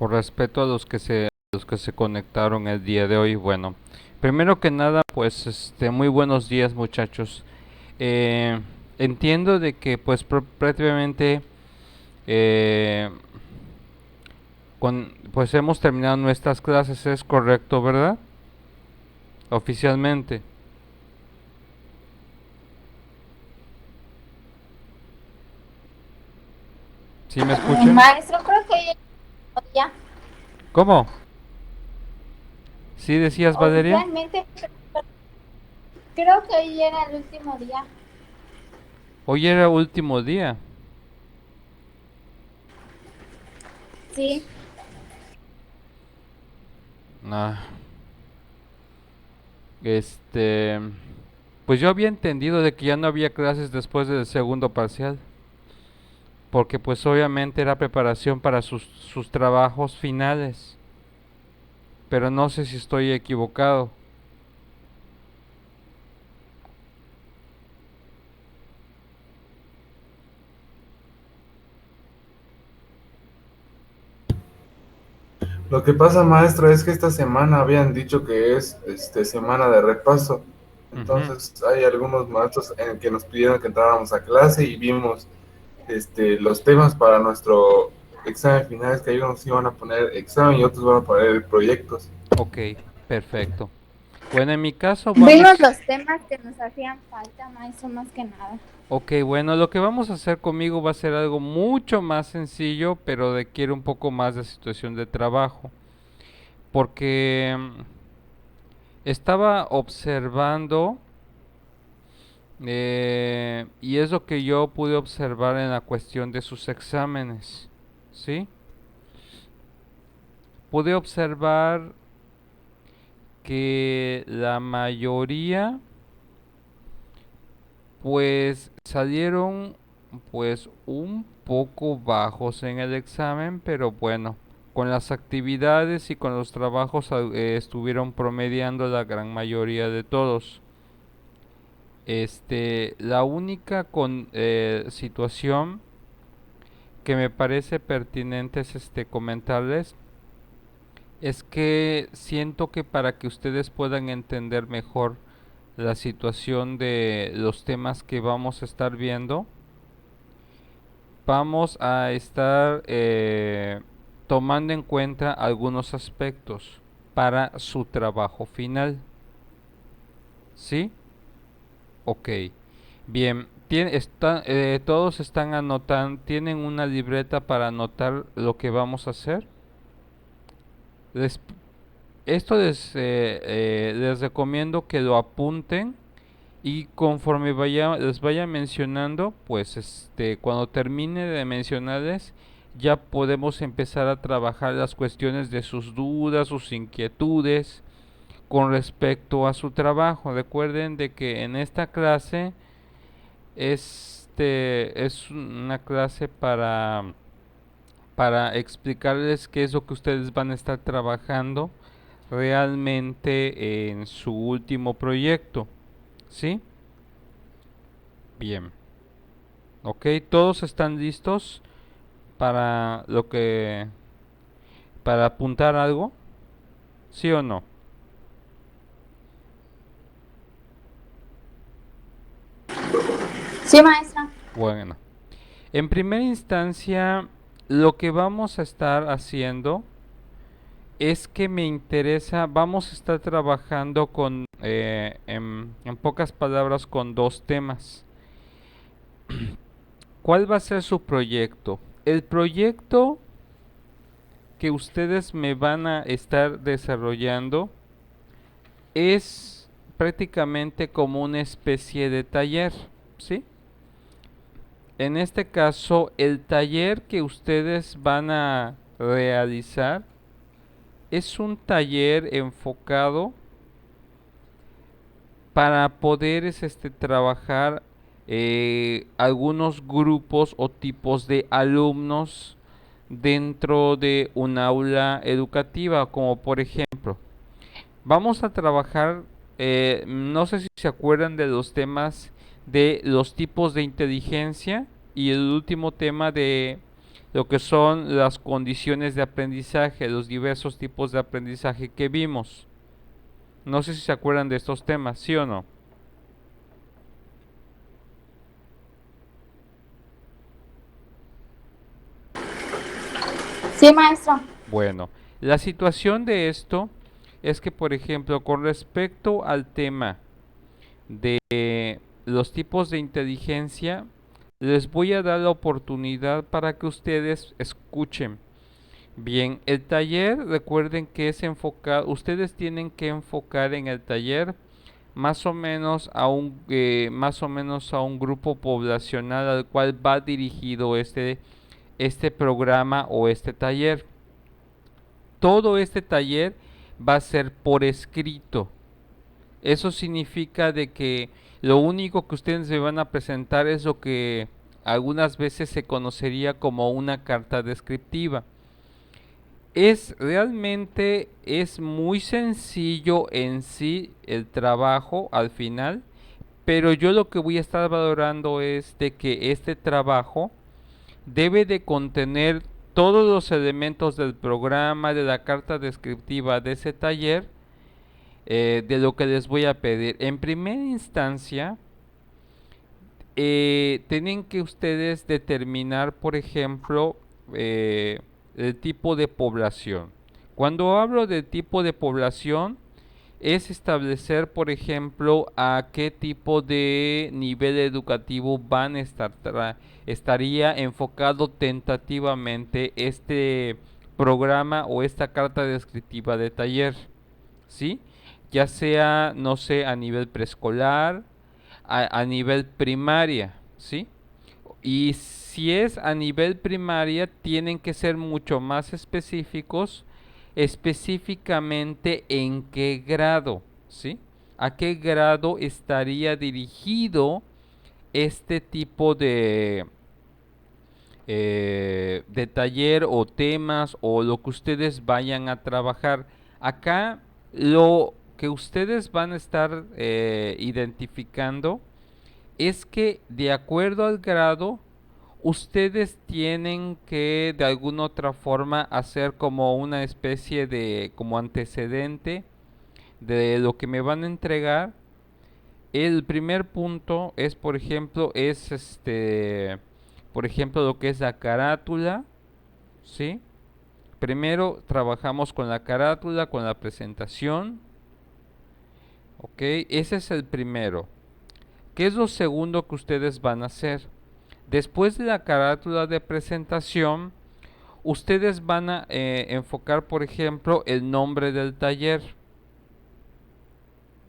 por respeto a los que se conectaron el día de hoy. Bueno, primero que nada, pues muy buenos días, muchachos. Eh, Entiendo de que pues prácticamente eh, pues hemos terminado nuestras clases, es correcto, ¿verdad? Oficialmente. ¿Sí me escuchan? Maestro, creo que ya ¿Cómo? ¿Sí decías, Valeria? oficialmente creo que hoy era el último día. Hoy era último día. Sí, Ah, este, pues yo había entendido de que ya no había clases después del segundo parcial, porque pues obviamente era preparación para sus trabajos finales, pero no sé si estoy equivocado. Lo que pasa, maestra, es que esta semana habían dicho que es semana de repaso. Ujú. Entonces hay algunos maestros en que nos pidieron que entráramos a clase y vimos los temas para nuestro examen final, es que hay unos iban a poner examen y otros van a poner proyectos. Ok, perfecto. Bueno, en mi caso vimos vamos. los temas que nos hacían falta, maestro, más que nada. Ok, bueno, lo que vamos a hacer conmigo va a ser algo mucho más sencillo, pero requiere un poco más de situación de trabajo, porque estaba observando, y es lo que yo pude observar en la cuestión de sus exámenes, ¿sí? Pude observar que la mayoría, pues, salieron, pues, un poco bajos en el examen, pero bueno, con las actividades y con los trabajos estuvieron promediando la gran mayoría de todos. La única situación que me parece pertinente es comentarles es que siento que para que ustedes puedan entender mejor la situación de los temas que vamos a estar viendo, vamos a estar tomando en cuenta algunos aspectos para su trabajo final. ¿Sí? Ok. Bien, todos están anotando, tienen una libreta para anotar lo que vamos a hacer. Les- Esto les recomiendo que lo apunten y conforme les vaya mencionando, pues cuando termine de mencionarles, ya podemos empezar a trabajar las cuestiones de sus dudas, sus inquietudes con respecto a su trabajo. Recuerden de que en esta clase es una clase para explicarles qué es lo que ustedes van a estar trabajando realmente en su último proyecto, ¿sí? Bien, ok, todos están listos para para apuntar algo, ¿sí o no? Sí, maestra. Bueno, en primera instancia, lo que vamos a estar haciendo es que me interesa, vamos a estar trabajando en pocas palabras, con dos temas. ¿Cuál va a ser su proyecto? El proyecto que ustedes me van a estar desarrollando es prácticamente como una especie de taller, ¿sí? En este caso, el taller que ustedes van a realizar es un taller enfocado para poder trabajar algunos grupos o tipos de alumnos dentro de un aula educativa, como por ejemplo, vamos a trabajar, no sé si se acuerdan de los temas de los tipos de inteligencia y el último tema de lo que son las condiciones de aprendizaje, los diversos tipos de aprendizaje que vimos. No sé si se acuerdan de estos temas, ¿sí o no? Sí, maestro. Bueno, la situación de esto es que, por ejemplo, con respecto al tema de los tipos de inteligencia, les voy a dar la oportunidad para que ustedes escuchen. Bien, el taller, recuerden que es enfocado, ustedes tienen que enfocar en el taller más o menos a un grupo poblacional al cual va dirigido este programa o este taller. Todo este taller va a ser por escrito. Eso significa de que lo único que ustedes me van a presentar es lo que algunas veces se conocería como una carta descriptiva. Es muy sencillo en sí el trabajo al final, pero yo lo que voy a estar valorando es de que este trabajo debe de contener todos los elementos del programa, de la carta descriptiva de ese taller, de lo que les voy a pedir. En primera instancia, tienen que ustedes determinar, por ejemplo, el tipo de población. Cuando hablo de tipo de población, es establecer, por ejemplo, a qué tipo de nivel educativo estaría enfocado tentativamente este programa o esta carta descriptiva de taller, ¿sí? Ya sea, no sé, a nivel preescolar, a nivel primaria, ¿sí? Y si es a nivel primaria, tienen que ser mucho más específicos, específicamente en qué grado, ¿sí? ¿A qué grado estaría dirigido este tipo de taller o temas o lo que ustedes vayan a trabajar? Acá lo que ustedes van a estar identificando es que de acuerdo al grado, ustedes tienen que de alguna otra forma hacer como una especie de como antecedente de lo que me van a entregar. El primer punto es, por ejemplo, por ejemplo, lo que es la carátula, ¿sí? Primero trabajamos con la carátula, con la presentación, ¿ok? Ese es el primero. ¿Qué es lo segundo que ustedes van a hacer? Después de la carátula de presentación, ustedes van a enfocar, por ejemplo, el nombre del taller,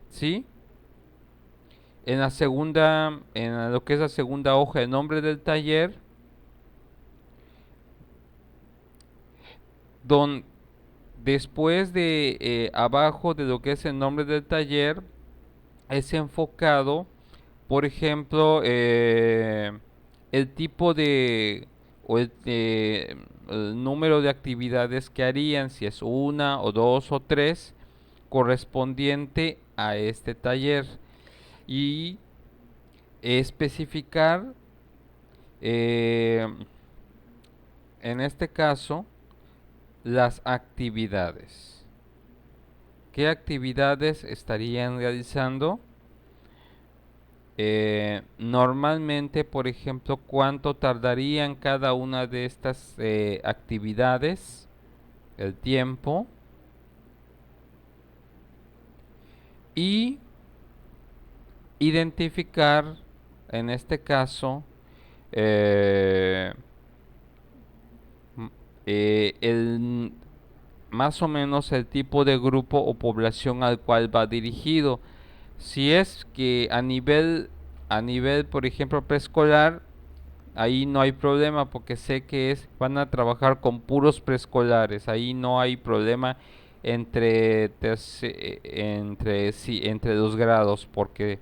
¿sí? En lo que es la segunda hoja, el nombre del taller, don, después de abajo de lo que es el nombre del taller, es enfocado, por ejemplo, el tipo de o el número de actividades que harían, si es una o dos o tres, correspondiente a este taller y especificar eh, en este caso las actividades. ¿Qué actividades estarían realizando? Normalmente, por ejemplo, cuánto tardarían cada una de estas actividades, el tiempo y identificar, en este caso, eh, m- el, más o menos el tipo de grupo o población al cual va dirigido. Si es que a nivel, por ejemplo, preescolar, ahí no hay problema porque sé que van a trabajar con puros preescolares, ahí no hay problema entre los grados, porque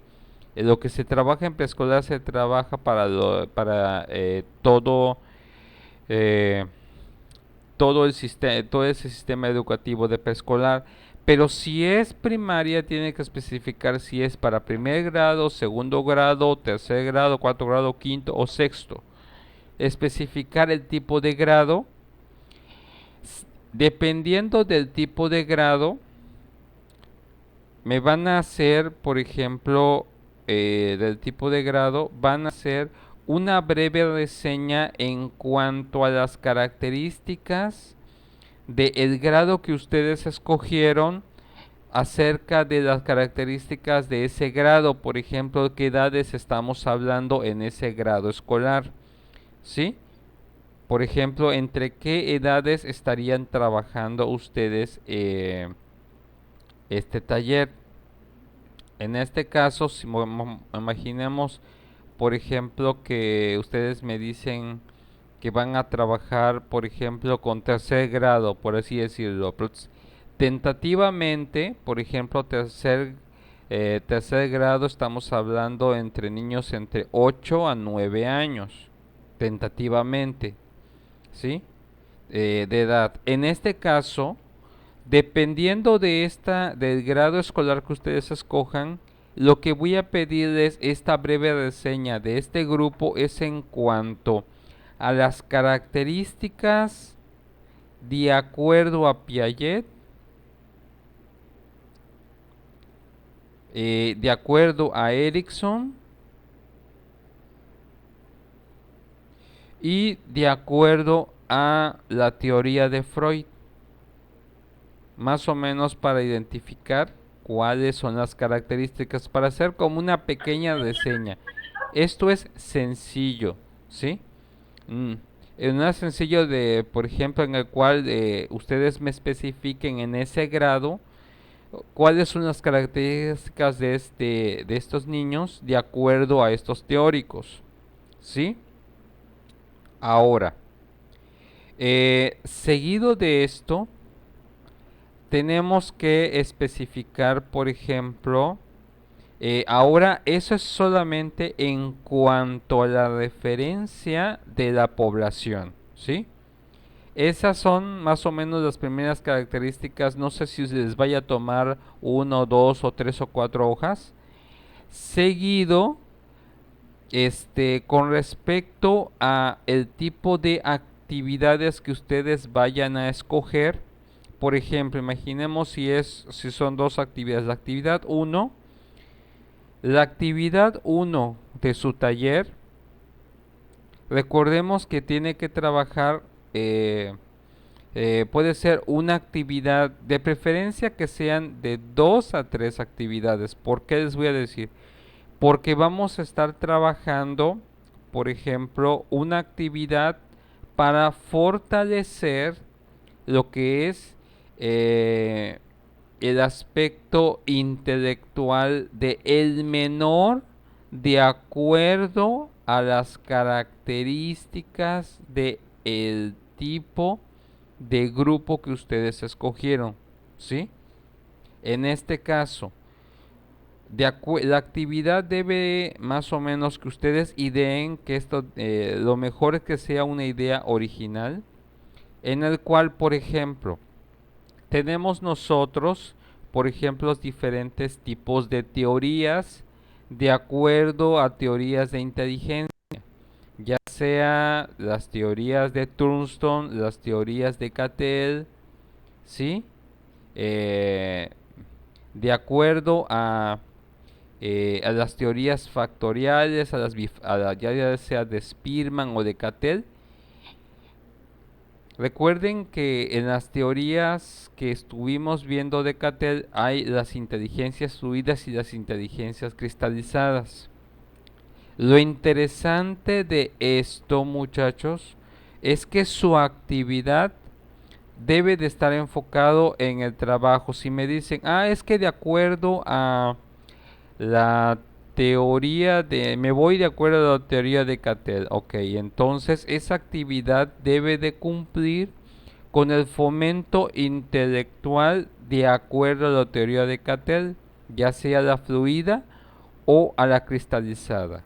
lo que se trabaja en preescolar se trabaja para eh, todo ese sistema educativo de preescolar. Pero si es primaria, tiene que especificar si es para primer grado, segundo grado, tercer grado, cuarto grado, quinto o sexto. especificar el tipo de grado. Dependiendo del tipo de grado, me van a hacer, por ejemplo, del tipo de grado, van a hacer una breve reseña en cuanto a las características del grado que ustedes escogieron, acerca de las características de ese grado, por ejemplo, qué edades estamos hablando en ese grado escolar, ¿sí? Por ejemplo, entre qué edades estarían trabajando ustedes este taller. En este caso, si imaginemos, por ejemplo, que ustedes me dicen que van a trabajar, por ejemplo, con tercer grado, por así decirlo. Tentativamente, por ejemplo, tercer grado, estamos hablando entre niños entre 8 a 9 años, tentativamente, ¿sí? De edad. En este caso, dependiendo del grado escolar que ustedes escojan, lo que voy a pedirles esta breve reseña de este grupo es en cuanto a las características de acuerdo a Piaget, de acuerdo a Erikson y de acuerdo a la teoría de Freud, más o menos para identificar cuáles son las características, para hacer como una pequeña reseña. Esto es sencillo, ¿sí? Es sencillo de, por ejemplo, en el cual ustedes me especifiquen en ese grado cuáles son las características de estos niños de acuerdo a estos teóricos, ¿sí? Ahora, seguido de esto, tenemos que especificar, por ejemplo, ahora eso es solamente en cuanto a la referencia de la población, ¿sí? Esas son más o menos las primeras características. No sé si les vaya a tomar 1, 2 o 3 o 4 hojas. Seguido, con respecto a el tipo de actividades que ustedes vayan a escoger. Por ejemplo, imaginemos si son dos actividades. La actividad 1 de su taller, recordemos que tiene que trabajar, puede ser una actividad, de preferencia que sean de 2 a 3 actividades. ¿Por qué les voy a decir? Porque vamos a estar trabajando, por ejemplo, una actividad para fortalecer lo que es el aspecto intelectual de el menor de acuerdo a las características de el tipo de grupo que ustedes escogieron, ¿sí? En este caso, la actividad debe más o menos que ustedes ideen que esto, lo mejor es que sea una idea original, en el cual, por ejemplo, tenemos nosotros, por ejemplo, los diferentes tipos de teorías de acuerdo a teorías de inteligencia, ya sea las teorías de Turnstone, las teorías de Cattell, ¿sí? De acuerdo a las teorías factoriales, ya sea de Spearman o de Cattell. Recuerden que en las teorías que estuvimos viendo de Cattell hay las inteligencias fluidas y las inteligencias cristalizadas. Lo interesante de esto, muchachos, es que su actividad debe de estar enfocado en el trabajo. Si me dicen, es que de acuerdo a la me voy de acuerdo a la teoría de Cattell. Ok, entonces esa actividad debe de cumplir con el fomento intelectual de acuerdo a la teoría de Cattell, ya sea la fluida o a la cristalizada.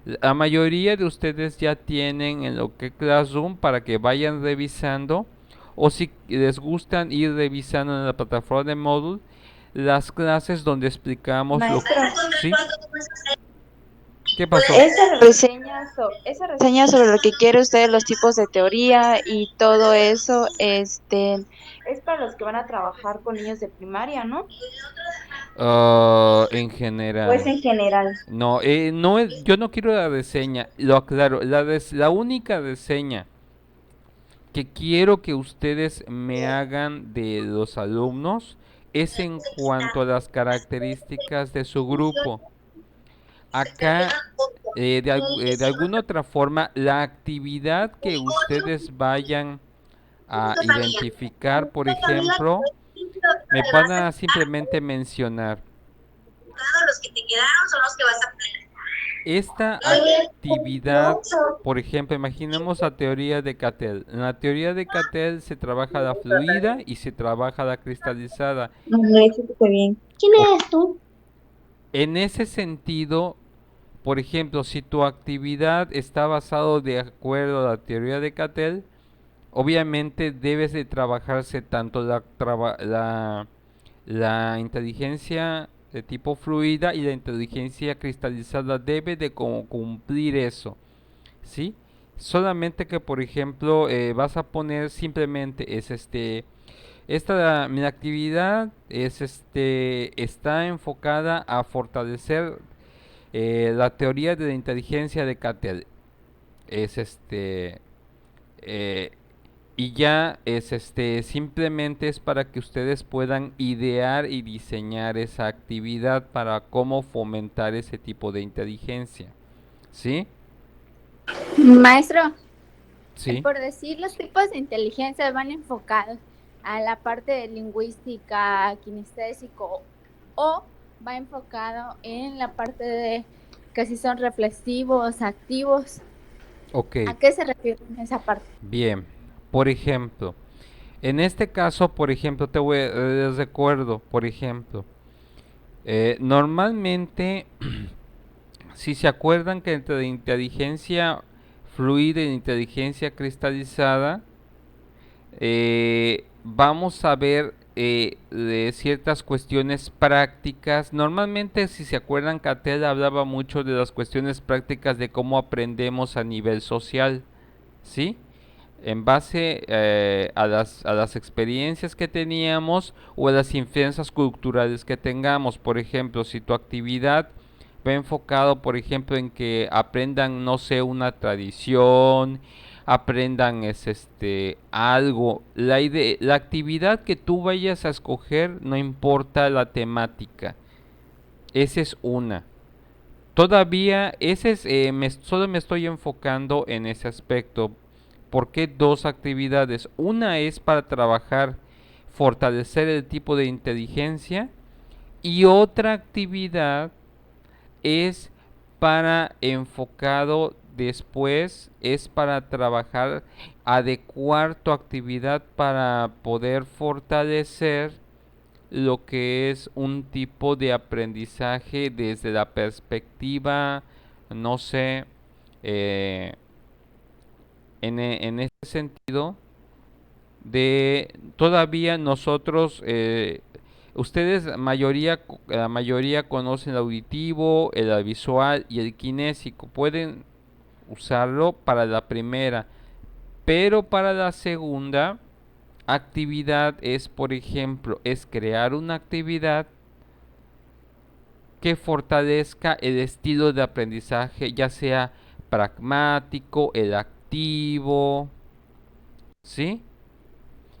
La mayoría de ustedes ya tienen en lo que es Classroom para que vayan revisando, o si les gustan ir revisando en la plataforma de Moodle las clases donde explicamos Maestro. ¿sí? ¿Qué pasó? Esa reseña sobre lo que quiere usted, los tipos de teoría y todo eso, es para los que van a trabajar con niños de primaria, ¿no? En ¿O es general. en general? No, no yo no quiero la reseña, lo aclaro. La única reseña que quiero que ustedes me hagan de los alumnos es en cuanto a las características de su grupo. Acá, de alguna otra forma, la actividad que ustedes vayan a identificar, por ejemplo, me van a simplemente mencionar. Los que te quedaron son los que vas a poner. Esta actividad, por ejemplo, imaginemos la teoría de Cattell. En la teoría de Cattell se trabaja la fluida y se trabaja la cristalizada. Eso está bien. ¿Quién O- eres tú? En ese sentido, por ejemplo, si tu actividad está basado de acuerdo a la teoría de Cattell, obviamente debes de trabajarse tanto la inteligencia de tipo fluida y la inteligencia cristalizada debe de cumplir eso, ¿sí? Solamente que, por ejemplo, vas a poner simplemente mi actividad está enfocada a fortalecer la teoría de la inteligencia de Cattell. Es eh, y ya simplemente es para que ustedes puedan idear y diseñar esa actividad para cómo fomentar ese tipo de inteligencia. ¿Sí? Maestro, Sí. por decir, los tipos de inteligencia van enfocados a la parte de lingüística, kinestésico, o va enfocado en la parte de que si son reflexivos, activos. Ok. ¿A qué se refiere esa parte? Bien. Por ejemplo, en este caso, por ejemplo, les recuerdo, por ejemplo, normalmente, si se acuerdan que entre inteligencia fluida e inteligencia cristalizada, vamos a ver de ciertas cuestiones prácticas. Normalmente, si se acuerdan, Cattell hablaba mucho de las cuestiones prácticas de cómo aprendemos a nivel social, ¿sí? En base a las experiencias que teníamos o a las influencias culturales que tengamos. Por ejemplo, si tu actividad va enfocado, por ejemplo, en que aprendan, no sé, una tradición, aprendan algo, la actividad que tú vayas a escoger, no importa la temática. Esa es una. Todavía, solo me estoy enfocando en ese aspecto. ¿Por qué dos actividades? Una es para trabajar, fortalecer el tipo de inteligencia, y otra actividad es para enfocado después, es para trabajar, adecuar tu actividad para poder fortalecer lo que es un tipo de aprendizaje desde la perspectiva, no sé, eh, en ese sentido, de todavía nosotros, ustedes la mayoría conocen el auditivo, el visual y el kinésico, pueden usarlo para la primera, pero para la segunda actividad es, por ejemplo, es crear una actividad que fortalezca el estilo de aprendizaje, ya sea pragmático, el activo, ¿sí?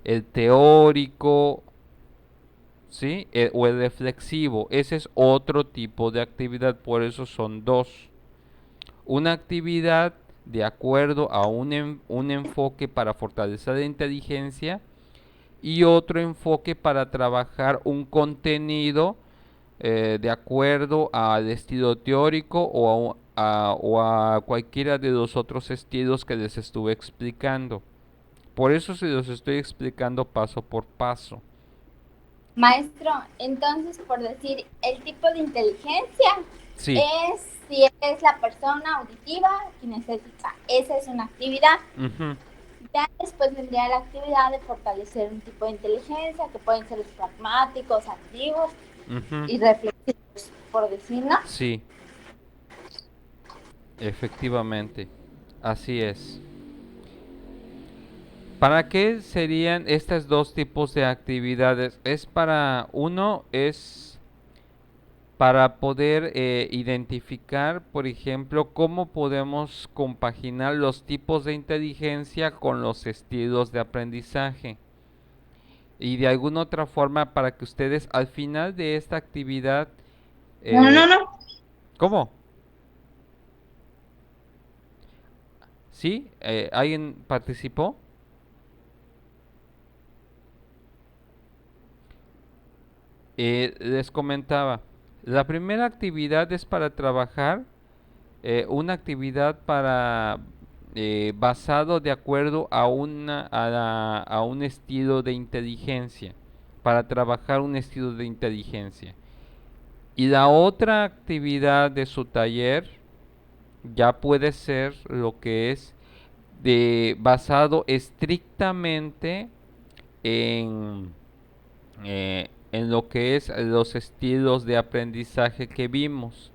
El teórico, ¿sí? O el reflexivo. Ese es otro tipo de actividad, por eso son dos. Una actividad de acuerdo a un enfoque para fortalecer la inteligencia y otro enfoque para trabajar un contenido de acuerdo al estilo teórico o a cualquiera de los otros estilos que les estuve explicando. Por eso se los estoy explicando paso por paso. Maestro, entonces, por decir, el tipo de inteligencia Sí. es si es la persona auditiva, kinestésica. Esa es una actividad. Ujú, Ya después vendría la actividad de fortalecer un tipo de inteligencia, que pueden ser los pragmáticos, activos ujú. y reflexivos, por decirlo. Sí. Efectivamente, así es. ¿Para qué serían estos dos tipos de actividades? Es para, uno es para poder identificar, por ejemplo, cómo podemos compaginar los tipos de inteligencia con los estilos de aprendizaje. Y de alguna otra forma para que ustedes al final de esta actividad... No. ¿Cómo? ¿Sí? ¿Alguien participó? Les comentaba, la primera actividad es para trabajar, una actividad para basado de acuerdo a a un estilo de inteligencia, para trabajar un estilo de inteligencia. Y la otra actividad de su taller ya puede ser lo que es basado estrictamente en en lo que es los estilos de aprendizaje que vimos,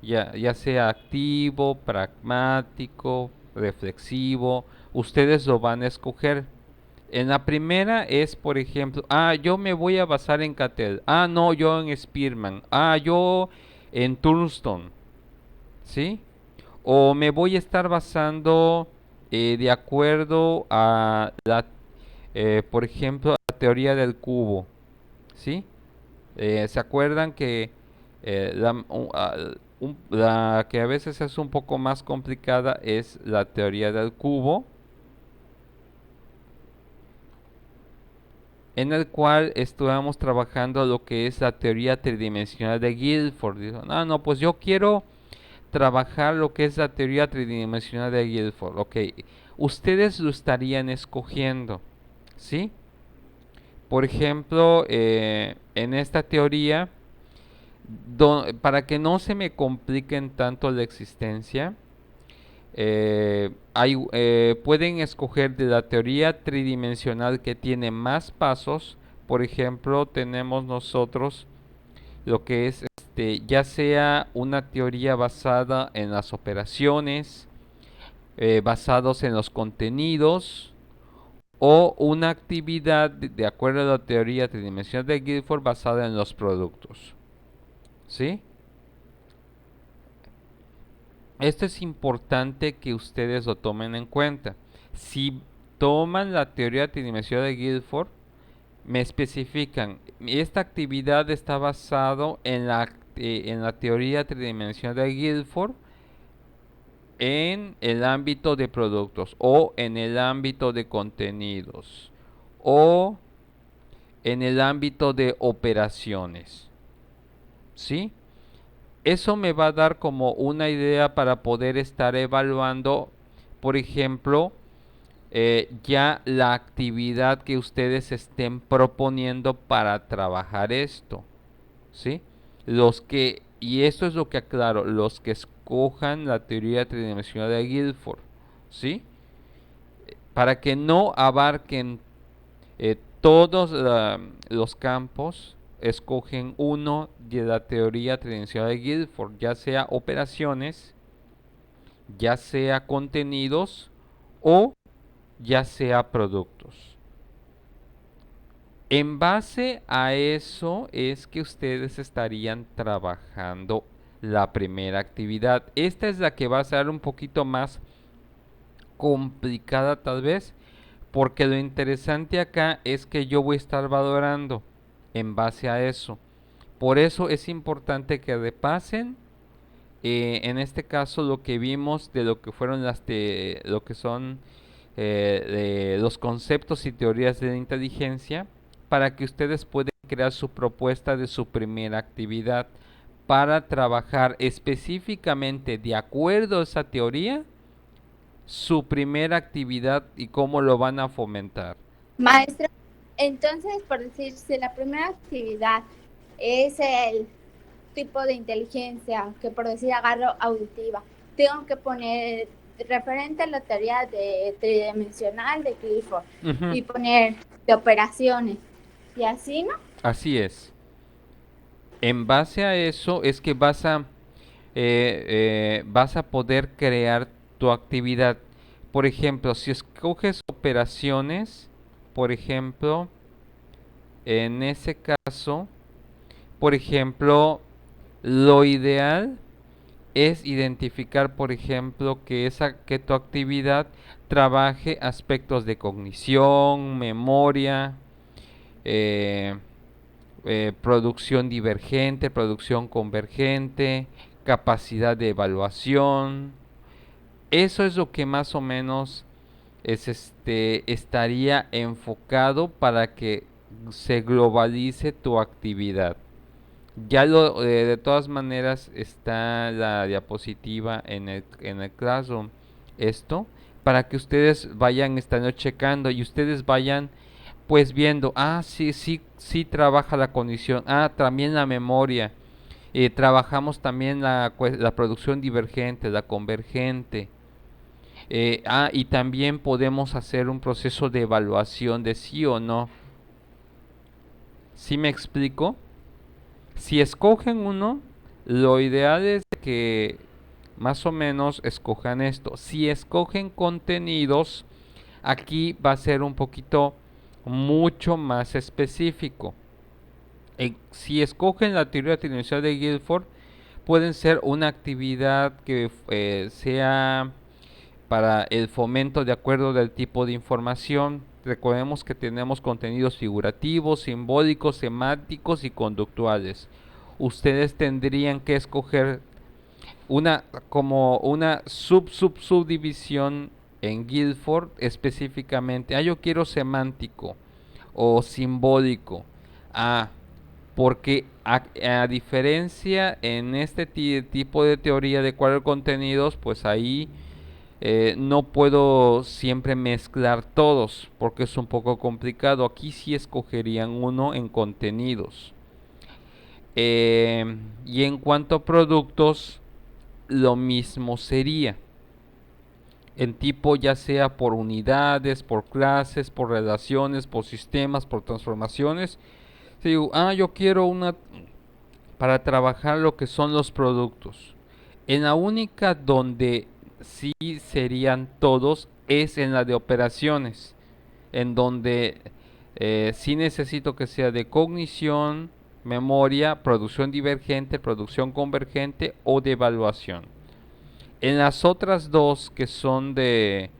ya sea activo, pragmático, reflexivo, ustedes lo van a escoger. En la primera es, por ejemplo, yo me voy a basar en Cattell, no, yo en Spearman, yo en Thurston, ¿sí? O me voy a estar basando de acuerdo a por ejemplo, la teoría del cubo, ¿sí? ¿Se acuerdan que la que a veces es un poco más complicada es la teoría del cubo, en el cual estuvimos trabajando lo que es la teoría tridimensional de Guilford? Dijo, no, pues yo quiero trabajar lo que es la teoría tridimensional de Guilford. Ok, ustedes lo estarían escogiendo, ¿sí? Por ejemplo, en esta teoría, para que no se me compliquen tanto la existencia, pueden escoger de la teoría tridimensional que tiene más pasos. Por ejemplo, tenemos nosotros lo que es ya sea una teoría basada en las operaciones, basados en los contenidos, o una actividad de acuerdo a la teoría tridimensional de Guilford basada en los productos. ¿Sí? Esto es importante que ustedes lo tomen en cuenta. Si toman la teoría tridimensional de Guilford, me especifican, esta actividad está basado en la teoría tridimensional de Guilford en el ámbito de productos o en el ámbito de contenidos o en el ámbito de operaciones. ¿Sí? Eso me va a dar como una idea para poder estar evaluando, por ejemplo, ya la actividad que ustedes estén proponiendo para trabajar esto, ¿sí? Y esto es lo que aclaro, los que escojan la teoría tridimensional de Guilford, ¿sí? Para que no abarquen todos los campos, escogen uno de la teoría tridimensional de Guilford, ya sea operaciones, ya sea contenidos o ya sea productos. En base a eso es que ustedes estarían trabajando la primera actividad. Esta es la que va a ser un poquito más complicada tal vez, porque lo interesante acá es que yo voy a estar valorando en base a eso. Por eso es importante que repasen, en este caso, lo que vimos de lo que fueron lo que son de los conceptos y teorías de la inteligencia, para que ustedes puedan crear su propuesta de su primera actividad para trabajar específicamente de acuerdo a esa teoría su primera actividad y cómo lo van a fomentar. Maestra, entonces, por decir, si la primera actividad es el tipo de inteligencia, que por decir agarro auditiva, tengo que poner referente a la teoría de tridimensional de Clifford y poner de operaciones y así, ¿no? Así es. En base a eso es que vas a vas a poder crear tu actividad. Por ejemplo, si escoges operaciones, por ejemplo, en ese caso, por ejemplo, lo ideal es identificar, por ejemplo, que tu actividad trabaje aspectos de cognición, memoria, eh, producción divergente, producción convergente, capacidad de evaluación. Eso es lo que más o menos estaría enfocado para que se globalice tu actividad. De todas maneras está la diapositiva en el Classroom. Esto para que ustedes vayan estando checando y ustedes vayan pues viendo, sí, sí, sí trabaja la condición, también la memoria, trabajamos también la producción divergente, la convergente, y también podemos hacer un proceso de evaluación de sí o no. ¿Sí me explico? Si escogen uno, lo ideal es que más o menos escojan esto. Si escogen contenidos, aquí va a ser un poquito mucho más específico. Si escogen la teoría tridimensional de Guilford, pueden ser una actividad que sea para el fomento de acuerdo del tipo de información. Recordemos que tenemos contenidos figurativos, simbólicos, semánticos y conductuales. Ustedes tendrían que escoger como una subdivisión en Guilford específicamente. Yo quiero semántico o simbólico. Ah, porque a diferencia en este tipo de teoría de cuadro de contenidos, pues ahí no puedo siempre mezclar todos porque es un poco complicado. Aquí sí escogerían uno en contenidos. Y en cuanto a productos, lo mismo sería. En tipo ya sea por unidades, por clases, por relaciones, por sistemas, por transformaciones. Si digo, yo quiero una para trabajar lo que son los productos. En la única donde sí serían todos es en la de operaciones, en donde sí necesito que sea de cognición, memoria, producción divergente, producción convergente o de evaluación. En las otras dos que son de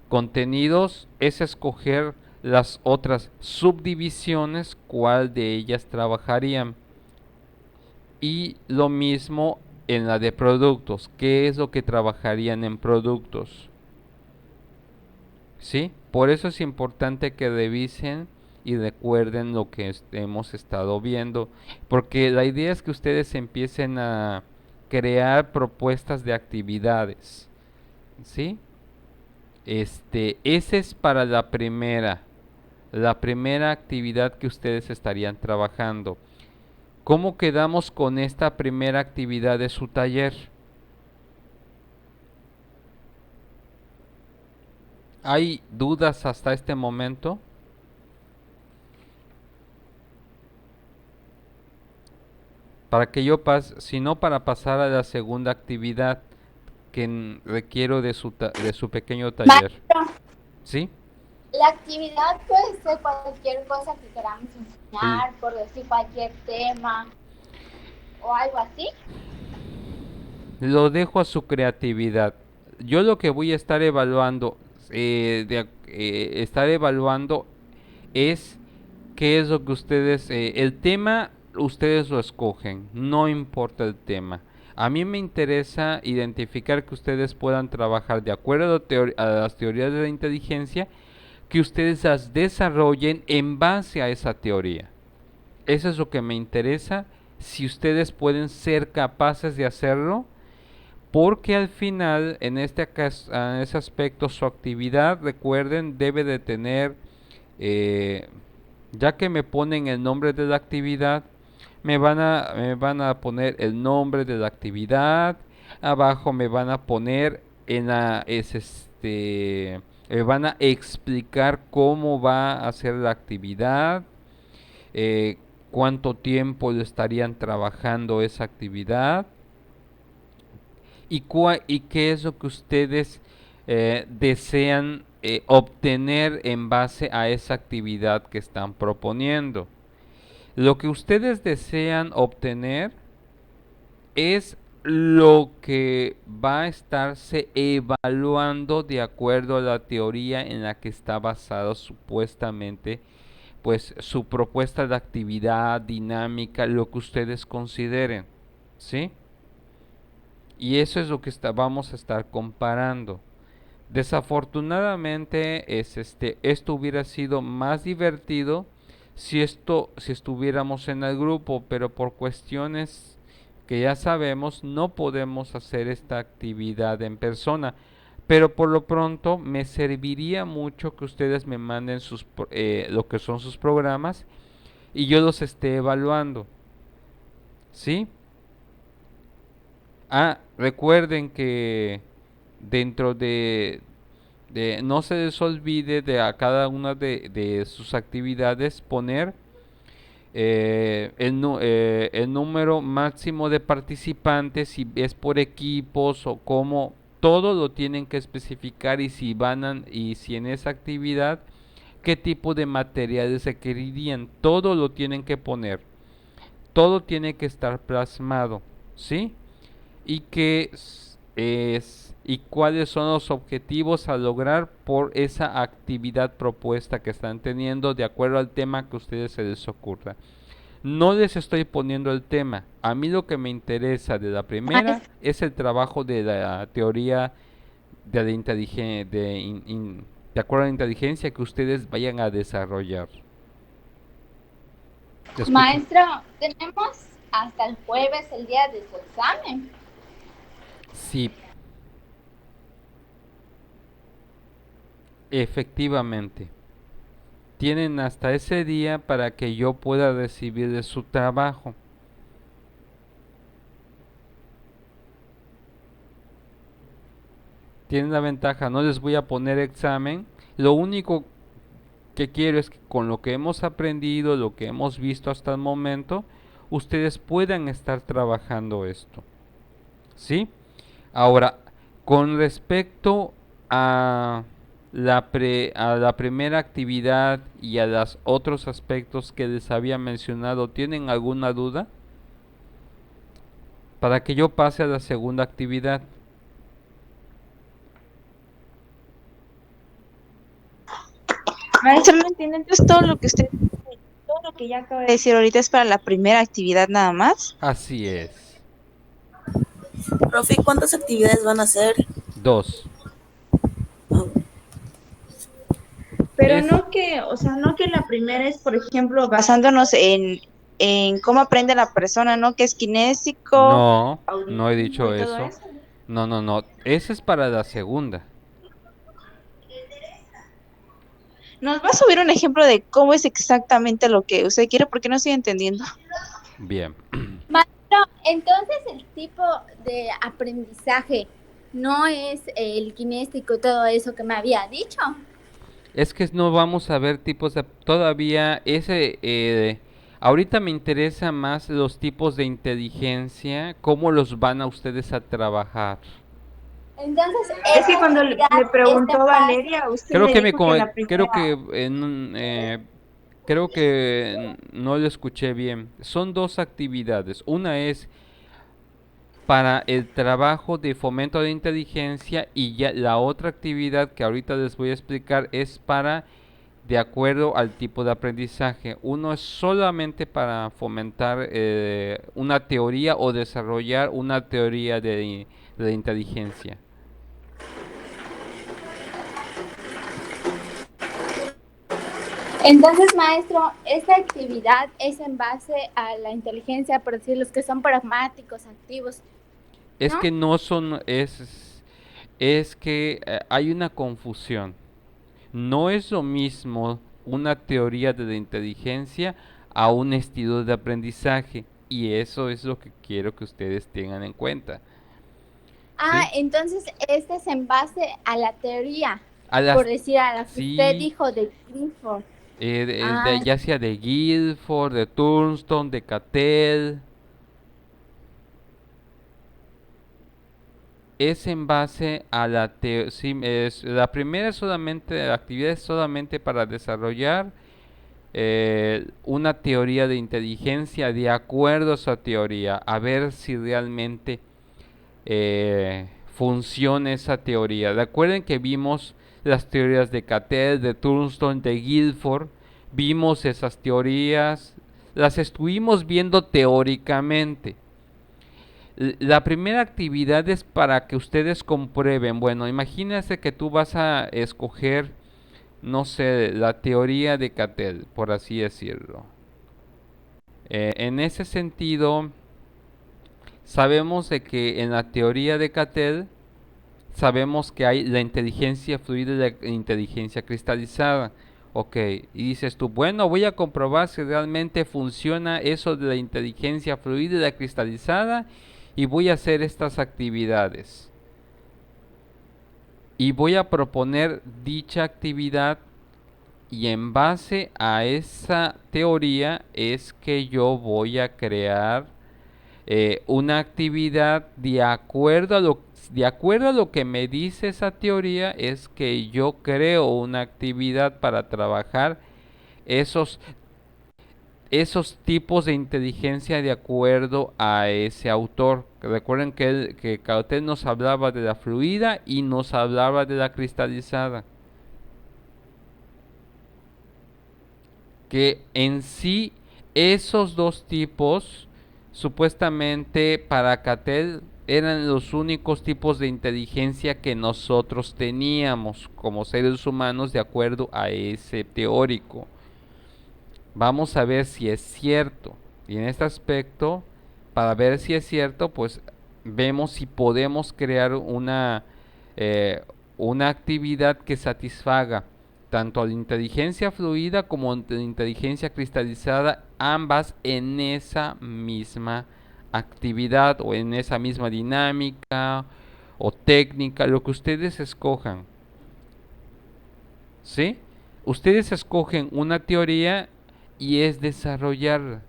contenidos es escoger las otras subdivisiones, cuál de ellas trabajarían. Y lo mismo en la de productos, qué es lo que trabajarían en productos. ¿Sí? Por eso es importante que revisen y recuerden lo que hemos estado viendo, porque la idea es que ustedes empiecen a crear propuestas de actividades. ¿Sí? Ese es para la primera actividad que ustedes estarían trabajando. ¿Cómo quedamos con esta primera actividad de su taller? ¿Hay dudas hasta este momento? Para que yo pase, si no, para pasar a la segunda actividad que requiero de su pequeño taller. Maestro, ¿Sí? la actividad puede ser cualquier cosa que queramos enseñar, por decir cualquier tema o algo así. Lo dejo a su creatividad. Yo lo que voy a estar evaluando, es qué es lo que ustedes, el tema ustedes lo escogen, no importa el tema. A mí me interesa identificar que ustedes puedan trabajar de acuerdo a las teorías de la inteligencia, que ustedes las desarrollen en base a esa teoría. Eso es lo que me interesa, si ustedes pueden ser capaces de hacerlo, porque al final, en ese aspecto, su actividad, recuerden, debe de tener, ya que me ponen el nombre de la actividad, me van a poner el nombre de la actividad, abajo me van a poner me van a explicar cómo va a hacer la actividad, cuánto tiempo lo estarían trabajando esa actividad, y qué es lo que ustedes desean obtener en base a esa actividad que están proponiendo. Lo que ustedes desean obtener es lo que va a estarse evaluando de acuerdo a la teoría en la que está basado supuestamente pues su propuesta de actividad dinámica, lo que ustedes consideren, ¿sí? Y eso es lo que vamos a estar comparando. Desafortunadamente esto hubiera sido más divertido si estuviéramos en el grupo, pero por cuestiones que ya sabemos no podemos hacer esta actividad en persona. Pero por lo pronto me serviría mucho que ustedes me manden lo que son sus programas y yo los esté evaluando, ¿sí? Recuerden que dentro no se les olvide de a cada una de sus actividades poner el número máximo de participantes, si es por equipos o cómo, todo lo tienen que especificar y si en esa actividad qué tipo de materiales requerirían, todo lo tienen que poner, todo tiene que estar plasmado, ¿sí? Y y cuáles son los objetivos a lograr por esa actividad propuesta que están teniendo de acuerdo al tema que a ustedes se les ocurra. No les estoy poniendo el tema. A mí lo que me interesa de la primera es el trabajo de la teoría de la de acuerdo a la inteligencia que ustedes vayan a desarrollar. ¿Te escucho? Maestro, tenemos hasta el jueves, el día de su examen. Sí, efectivamente. Tienen hasta ese día para que yo pueda recibir de su trabajo. Tienen la ventaja, no les voy a poner examen. Lo único que quiero es que con lo que hemos aprendido, lo que hemos visto hasta el momento, ustedes puedan estar trabajando esto. ¿Sí? Ahora, con respecto a a la primera actividad y a los otros aspectos que les había mencionado, ¿tienen alguna duda? Para que yo pase a la segunda actividad. Maestro, no entiendo. Entonces, todo lo que ya acaba de decir ahorita es para la primera actividad nada más. Así es. Profe, ¿cuántas actividades van a hacer? 2. Pero Es, no que, o sea, no que la primera es, por ejemplo, basándonos en cómo aprende la persona, ¿no? Que es kinésico, no he auditivo dicho y todo eso. eso. No. Esa es para la segunda. ¿Nos va a subir un ejemplo de cómo es exactamente lo que usted quiere? Porque no estoy entendiendo. Bien. Maestro, entonces el tipo de aprendizaje no es el kinésico, todo eso que me había dicho. Es que no vamos a ver tipos de... Todavía ahorita me interesa más los tipos de inteligencia, cómo los van a ustedes a trabajar. Entonces, Es que cuando le preguntó Valeria, usted Creo le que dijo que la creo primera... que creo que no lo escuché bien. Son dos actividades. Una es para el trabajo de fomento de inteligencia y ya la otra actividad que ahorita les voy a explicar es para de acuerdo al tipo de aprendizaje. Uno es solamente para fomentar una teoría o desarrollar una teoría de inteligencia. Entonces, maestro, esta actividad es en base a la inteligencia, por decir, los que son pragmáticos, activos. Es ¿No? que no son, es que hay una confusión. No es lo mismo una teoría de la inteligencia a un estilo de aprendizaje. Y eso es lo que quiero que ustedes tengan en cuenta. Ah, ¿Sí? entonces este es en base a la teoría, A las, por decir, a la que usted sí, dijo de Clifford. Ah, ya sea de Guilford, de Turnstone, de Cattell. es en base a la primera solamente, la actividad es solamente para desarrollar una teoría de inteligencia de acuerdo a esa teoría, a ver si realmente funciona esa teoría. Recuerden que vimos las teorías de Cattell, de Thurston, de Guilford, vimos esas teorías, las estuvimos viendo teóricamente. La primera actividad es para que ustedes comprueben. Bueno, imagínense que tú vas a escoger, no sé, la teoría de Cattell, por así decirlo. En ese sentido, sabemos de que en la teoría de Cattell sabemos que hay la inteligencia fluida y la inteligencia cristalizada. Ok, y dices tú, bueno, voy a comprobar si realmente funciona eso de la inteligencia fluida y la cristalizada y voy a hacer estas actividades. Y voy a proponer dicha actividad y en base a esa teoría es que yo voy a crear una actividad de acuerdo a lo que me dice esa teoría, es que yo creo una actividad para trabajar esos, esos tipos de inteligencia de acuerdo a ese autor. Recuerden que Cattell nos hablaba de la fluida y nos hablaba de la cristalizada. Que en sí esos dos tipos supuestamente para Cattell eran los únicos tipos de inteligencia que nosotros teníamos como seres humanos de acuerdo a ese teórico. Vamos a ver si es cierto. Y en este aspecto, para ver si es cierto, pues vemos si podemos crear una actividad que satisfaga tanto a la inteligencia fluida como a la inteligencia cristalizada, ambas en esa misma actividad o en esa misma dinámica o técnica, lo que ustedes escojan. ¿Sí? Ustedes escogen una teoría y es desarrollarla.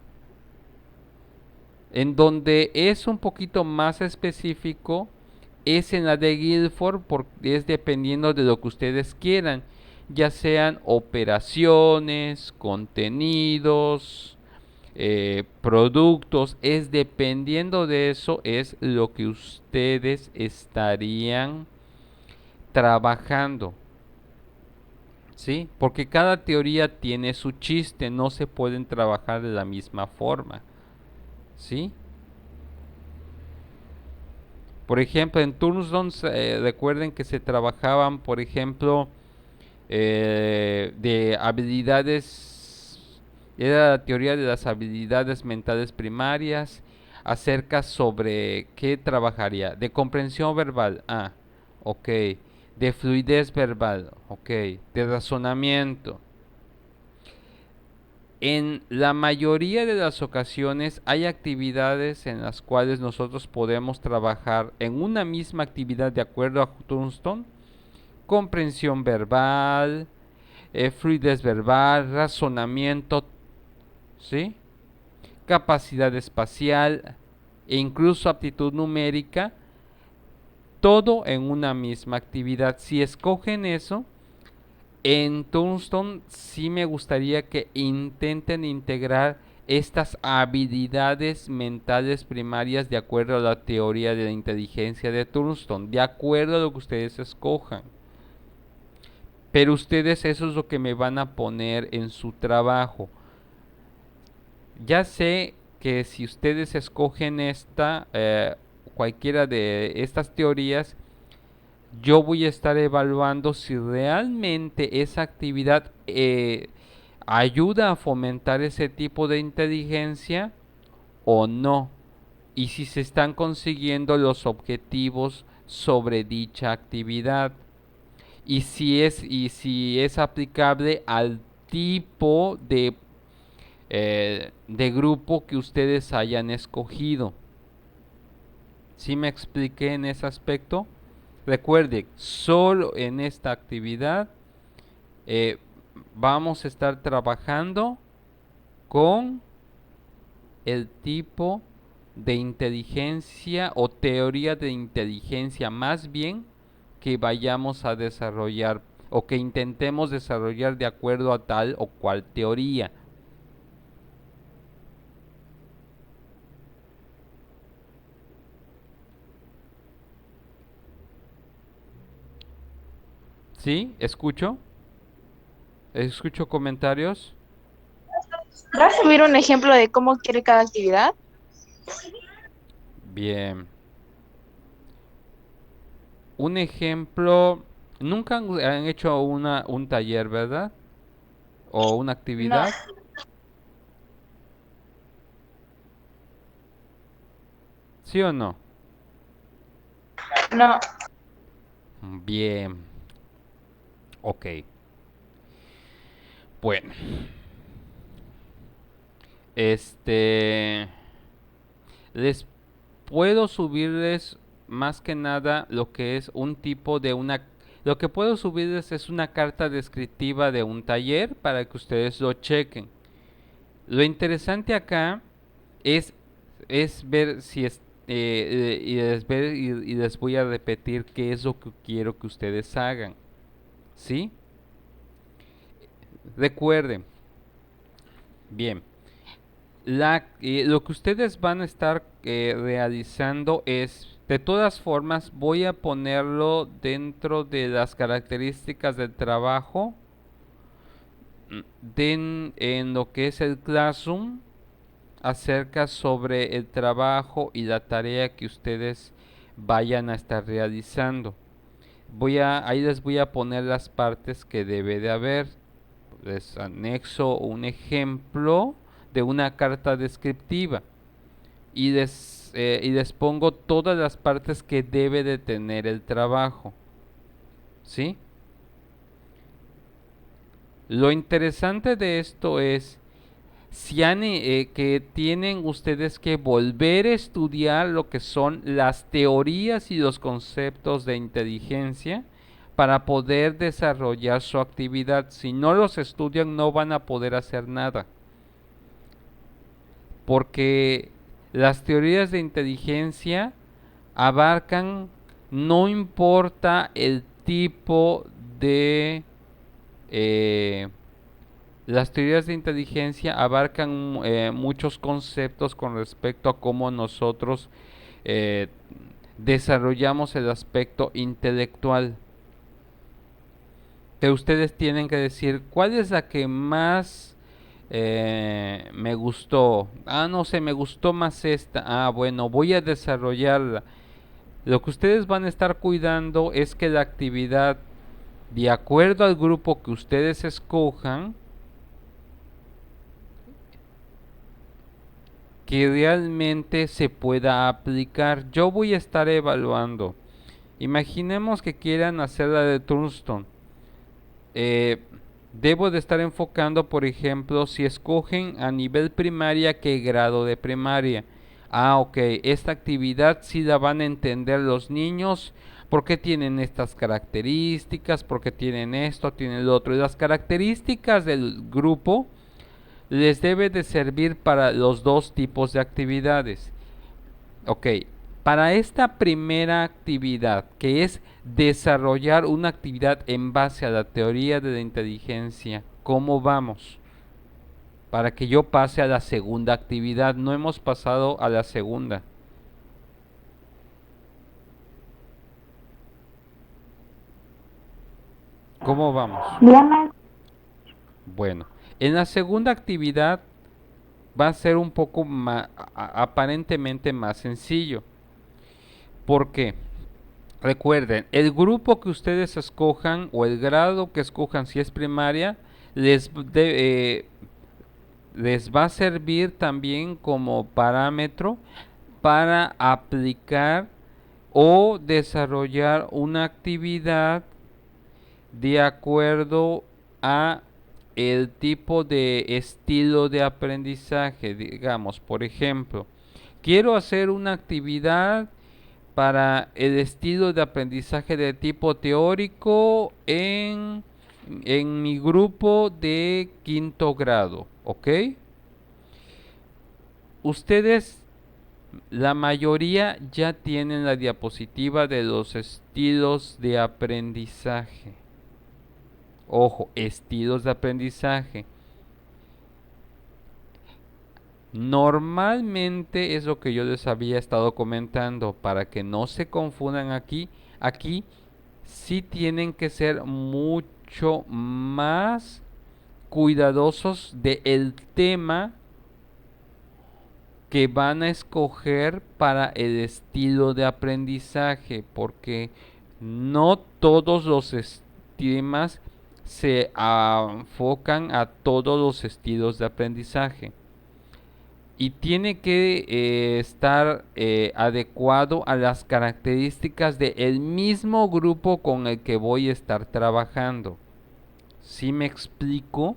En donde es un poquito más específico es en la de Guilford, porque es dependiendo de lo que ustedes quieran, ya sean operaciones, contenidos, productos, es dependiendo de eso, es lo que ustedes estarían trabajando. ¿Sí? Porque cada teoría tiene su chiste, no se pueden trabajar de la misma forma. ¿Sí? Por ejemplo, en Turnsdon recuerden que se trabajaban, por ejemplo, de habilidades, era la teoría de las habilidades mentales primarias, acerca sobre qué trabajaría, de comprensión verbal, ok, de fluidez verbal, ok, de razonamiento. En la mayoría de las ocasiones hay actividades en las cuales nosotros podemos trabajar en una misma actividad de acuerdo a Turnston: comprensión verbal, fluidez verbal, razonamiento, ¿sí? Capacidad espacial e incluso aptitud numérica, todo en una misma actividad. Si escogen eso, en Turnston sí me gustaría que intenten integrar estas habilidades mentales primarias de acuerdo a la teoría de la inteligencia de Turnston, de acuerdo a lo que ustedes escojan. Pero ustedes eso es lo que me van a poner en su trabajo. Ya sé que si ustedes escogen cualquiera de estas teorías, yo voy a estar evaluando si realmente esa actividad ayuda a fomentar ese tipo de inteligencia o no, y si se están consiguiendo los objetivos sobre dicha actividad, y si es aplicable al tipo de grupo que ustedes hayan escogido. ¿Sí me expliqué en ese aspecto? Recuerde, solo en esta actividad vamos a estar trabajando con el tipo de inteligencia o teoría de inteligencia más bien que vayamos a desarrollar o que intentemos desarrollar de acuerdo a tal o cual teoría. ¿Sí? ¿Escucho? ¿Escucho comentarios? ¿Va a subir un ejemplo de cómo quiere cada actividad? Bien. Un ejemplo, nunca han hecho un taller, ¿verdad? O una No, actividad. ¿Sí o no? no. Bien. Ok. Bueno. Les puedo subirles más que nada lo que es un tipo de una... Lo que puedo subirles es una carta descriptiva de un taller para que ustedes lo chequen. Lo interesante acá es, es ver si es... y les voy a repetir qué es lo que quiero que ustedes hagan. ¿Sí? Recuerden. Bien. Lo que ustedes van a estar realizando es, de todas formas, voy a ponerlo dentro de las características del trabajo en lo que es el Classroom, acerca sobre el trabajo y la tarea que ustedes vayan a estar realizando. Ahí les voy a poner las partes que debe de haber. Les anexo un ejemplo de una carta descriptiva y les pongo todas las partes que debe de tener el trabajo. ¿Sí? Lo interesante de esto es que tienen ustedes que volver a estudiar lo que son las teorías y los conceptos de inteligencia para poder desarrollar su actividad. Si no los estudian, no van a poder hacer nada. Porque las teorías de inteligencia abarcan, no importa el tipo de... las teorías de inteligencia abarcan muchos conceptos con respecto a cómo nosotros eh, desarrollamos el aspecto intelectual. Pero ustedes tienen que decir cuál es la que más me gustó. Ah, no sé, me gustó más esta. Ah, bueno, voy a desarrollarla. Lo que ustedes van a estar cuidando es que la actividad, de acuerdo al grupo que ustedes escojan, que realmente se pueda aplicar. Yo voy a estar evaluando. Imaginemos que quieran hacer la de Turnstone. Debo de estar enfocando, por ejemplo, si escogen a nivel primaria, qué grado de primaria. Ah, ok, esta actividad sí la van a entender los niños, porque tienen estas características, porque tienen esto, tienen lo otro. Y las características del grupo les debe de servir para los dos tipos de actividades. Ok, para esta primera actividad, que es desarrollar una actividad en base a la teoría de la inteligencia, ¿cómo vamos? Para que yo pase a la segunda actividad, no hemos pasado a la segunda. ¿Cómo vamos? Bien, Bueno, en la segunda actividad va a ser un poco aparentemente más sencillo. ¿Por qué? Recuerden, el grupo que ustedes escojan o el grado que escojan si es primaria, les va a servir también como parámetro para aplicar o desarrollar una actividad de acuerdo a el tipo de estilo de aprendizaje. Digamos, por ejemplo, quiero hacer una actividad para el estilo de aprendizaje de tipo teórico en mi grupo de quinto grado, ¿ok? Ustedes La mayoría ya tienen la diapositiva de los estilos de aprendizaje. Ojo, estilos de aprendizaje. Normalmente es lo que yo les había estado comentando, para que no se confundan aquí. Aquí sí tienen que ser mucho más cuidadosos del tema que van a escoger para el estilo de aprendizaje, porque no todos los temas se enfocan a todos los estilos de aprendizaje y tiene que estar adecuado a las características del mismo grupo con el que voy a estar trabajando. ¿Sí me explico?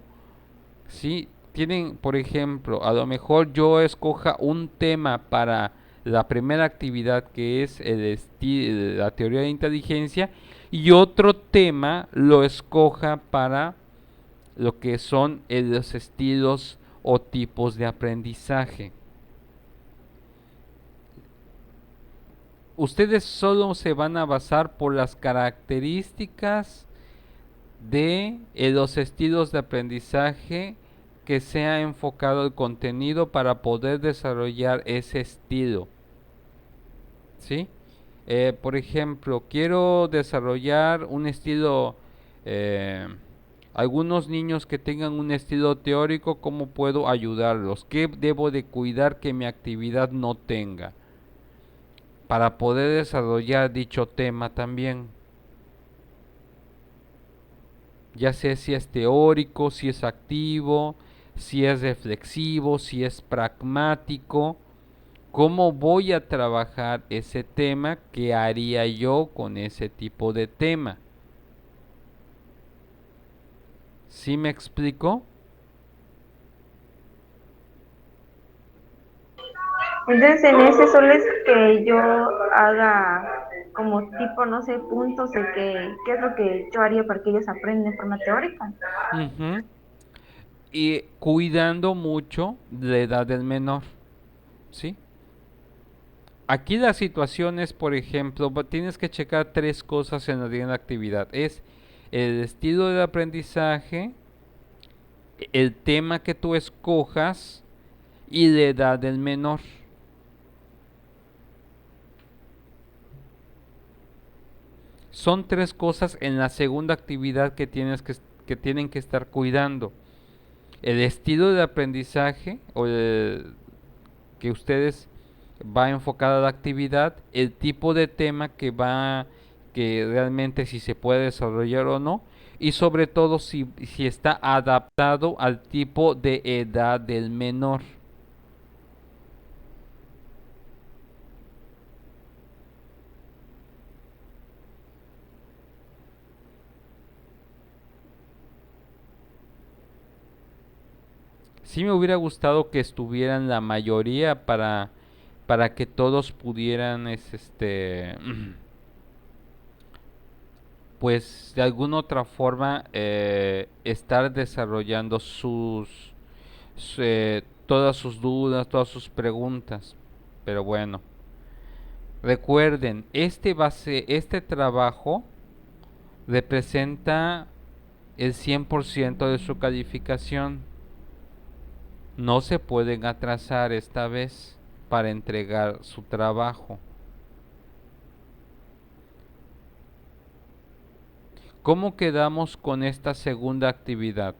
¿Sí? Tienen, por ejemplo, a lo mejor yo escoja un tema para la primera actividad, que es la teoría de inteligencia, y otro tema lo escoja para lo que son los estilos o tipos de aprendizaje. Ustedes solo se van a basar por las características de los estilos de aprendizaje que sea enfocado al contenido para poder desarrollar ese estilo. ¿Sí? Por ejemplo, quiero desarrollar un estilo, algunos niños que tengan un estilo teórico, ¿cómo puedo ayudarlos? ¿Qué debo de cuidar que mi actividad no tenga? Para poder desarrollar dicho tema también. Ya sé si es teórico, si es activo, si es reflexivo, si es pragmático. ¿Cómo voy a trabajar ese tema? ¿Qué haría yo con ese tipo de tema? ¿Sí me explico? Entonces, en ese solo es que yo haga como tipo, no sé, puntos de qué es lo que yo haría para que ellos aprendan de forma teórica. Ujú. Y cuidando mucho la edad del menor, ¿sí? Aquí la situación es, por ejemplo, tienes que checar tres cosas en la actividad. Es el estilo de aprendizaje, el tema que tú escojas y la edad del menor. Son tres cosas en la segunda actividad que que tienen que estar cuidando. El estilo de aprendizaje que ustedes va enfocada a la actividad, el tipo de tema que realmente si se puede desarrollar o no, y sobre todo si está adaptado al tipo de edad del menor. Sí me hubiera gustado que estuvieran la mayoría para que todos pudieran pues de alguna otra forma estar desarrollando todas sus dudas, todas sus preguntas. Pero bueno, recuerden, este trabajo representa el 100% de su calificación. No se pueden atrasar esta vez para entregar su trabajo. ¿Cómo quedamos con esta segunda actividad?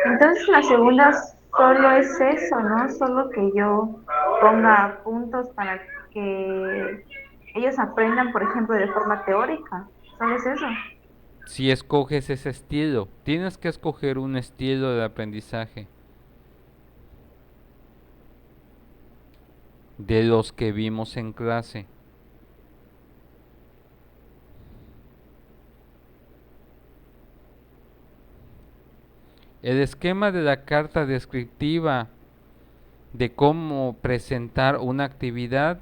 Entonces, la segunda solo es eso, ¿no? Solo que yo ponga puntos para que ellos aprendan, por ejemplo, de forma teórica. Solo es eso. Si escoges ese estilo, tienes que escoger un estilo de aprendizaje de los que vimos en clase. El esquema de la carta descriptiva de cómo presentar una actividad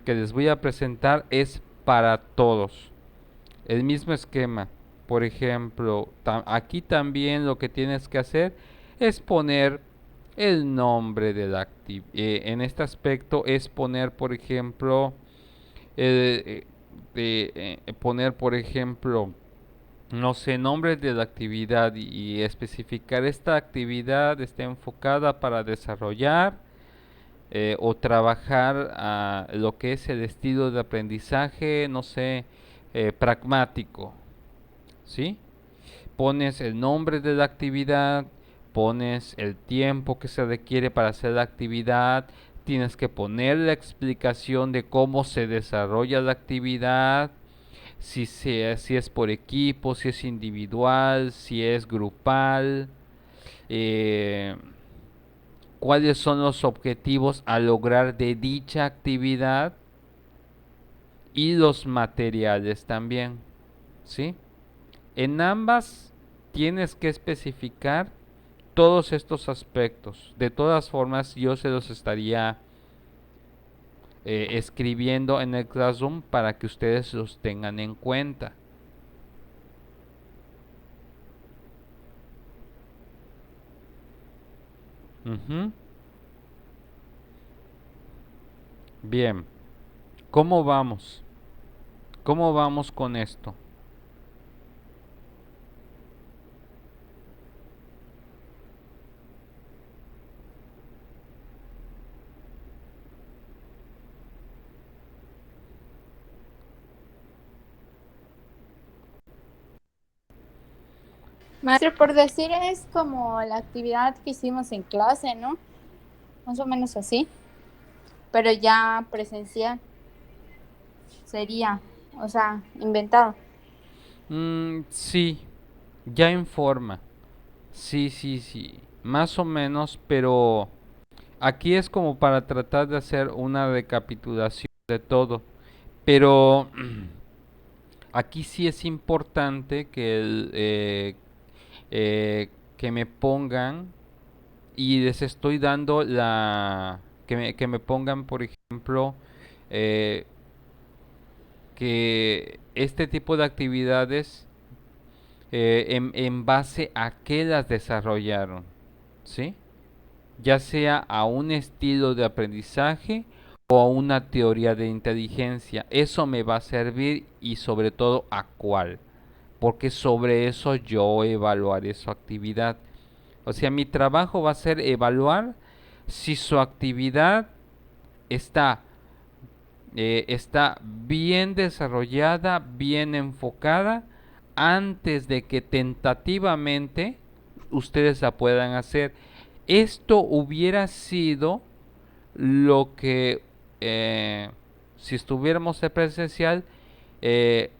que les voy a presentar es para todos. El mismo esquema. Por ejemplo, aquí también lo que tienes que hacer es poner el nombre de la actividad. En este aspecto es poner, por ejemplo, poner, por ejemplo, no sé, nombres de la actividad y especificar esta actividad está enfocada para desarrollar o trabajar a lo que es el estilo de aprendizaje, no sé, pragmático, ¿sí? Pones el nombre de la actividad, pones el tiempo que se requiere para hacer la actividad, tienes que poner la explicación de cómo se desarrolla la actividad, si es por equipo, si es individual, si es grupal, eh, cuáles son los objetivos a lograr de dicha actividad y los materiales también, ¿sí? En ambas tienes que especificar todos estos aspectos. De todas formas, yo se los estaría escribiendo en el Classroom para que ustedes los tengan en cuenta. Ujú. Bien, ¿cómo vamos? ¿Cómo vamos con esto? Maestro, por decir, es como la actividad que hicimos en clase, ¿no? Más o menos así. Pero ya presencial sería, o sea, inventado. Sí, ya en forma. Sí, sí, sí. Más o menos, pero aquí es como para tratar de hacer una recapitulación de todo. Pero aquí sí es importante que me pongan y les estoy dando que me pongan, por ejemplo, eh, que este tipo de actividades en base a qué las desarrollaron, ¿sí? Ya sea a un estilo de aprendizaje o a una teoría de inteligencia. Eso me va a servir y sobre todo a cuál, porque sobre eso yo evaluaré su actividad. O sea, mi trabajo va a ser evaluar si su actividad está, está bien desarrollada, bien enfocada, antes de que tentativamente ustedes la puedan hacer. Esto hubiera sido lo que, si estuviéramos en presencial, eh,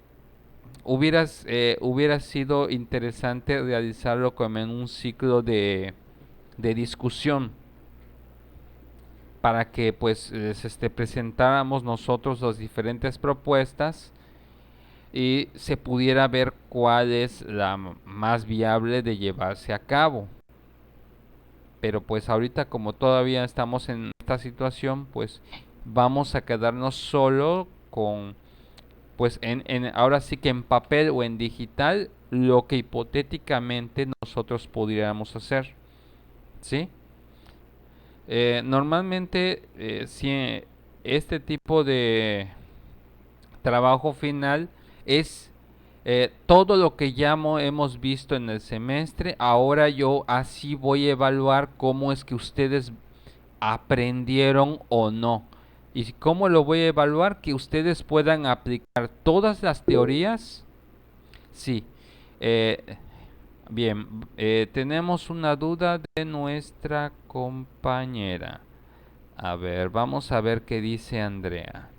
hubiera sido interesante realizarlo como en un ciclo de discusión para que pues presentáramos nosotros las diferentes propuestas y se pudiera ver cuál es la más viable de llevarse a cabo. Pero pues ahorita como todavía estamos en esta situación, pues vamos a quedarnos solo con, pues ahora sí que en papel o en digital, lo que hipotéticamente nosotros pudiéramos hacer, ¿sí? Normalmente, si este tipo de trabajo final es todo lo que ya hemos visto en el semestre. Ahora yo así voy a evaluar cómo es que ustedes aprendieron o no. ¿Y cómo lo voy a evaluar? Que ustedes puedan aplicar todas las teorías. Sí. Eh, bien, tenemos una duda de nuestra compañera. A ver, vamos a ver qué dice Andrea.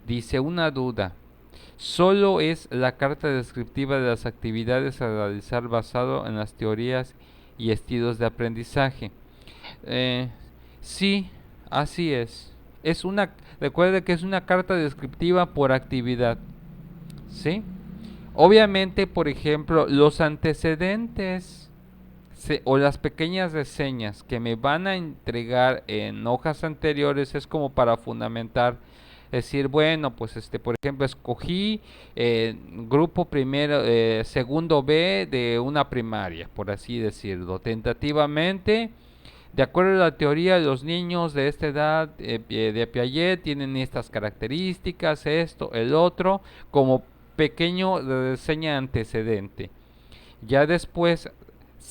Dice una duda. Solo es la carta descriptiva de las actividades a realizar basado en las teorías y estilos de aprendizaje. Eh, sí, así es. Recuerde que es una carta descriptiva por actividad. ¿Sí? Obviamente, por ejemplo, los antecedentes o las pequeñas reseñas que me van a entregar en hojas anteriores es como para fundamentar decir, bueno, pues por ejemplo, escogí grupo primero, segundo B de una primaria, por así decirlo, tentativamente. De acuerdo a la teoría, los niños de esta edad de Piaget tienen estas características, esto, el otro, como pequeño reseña antecedente. Ya después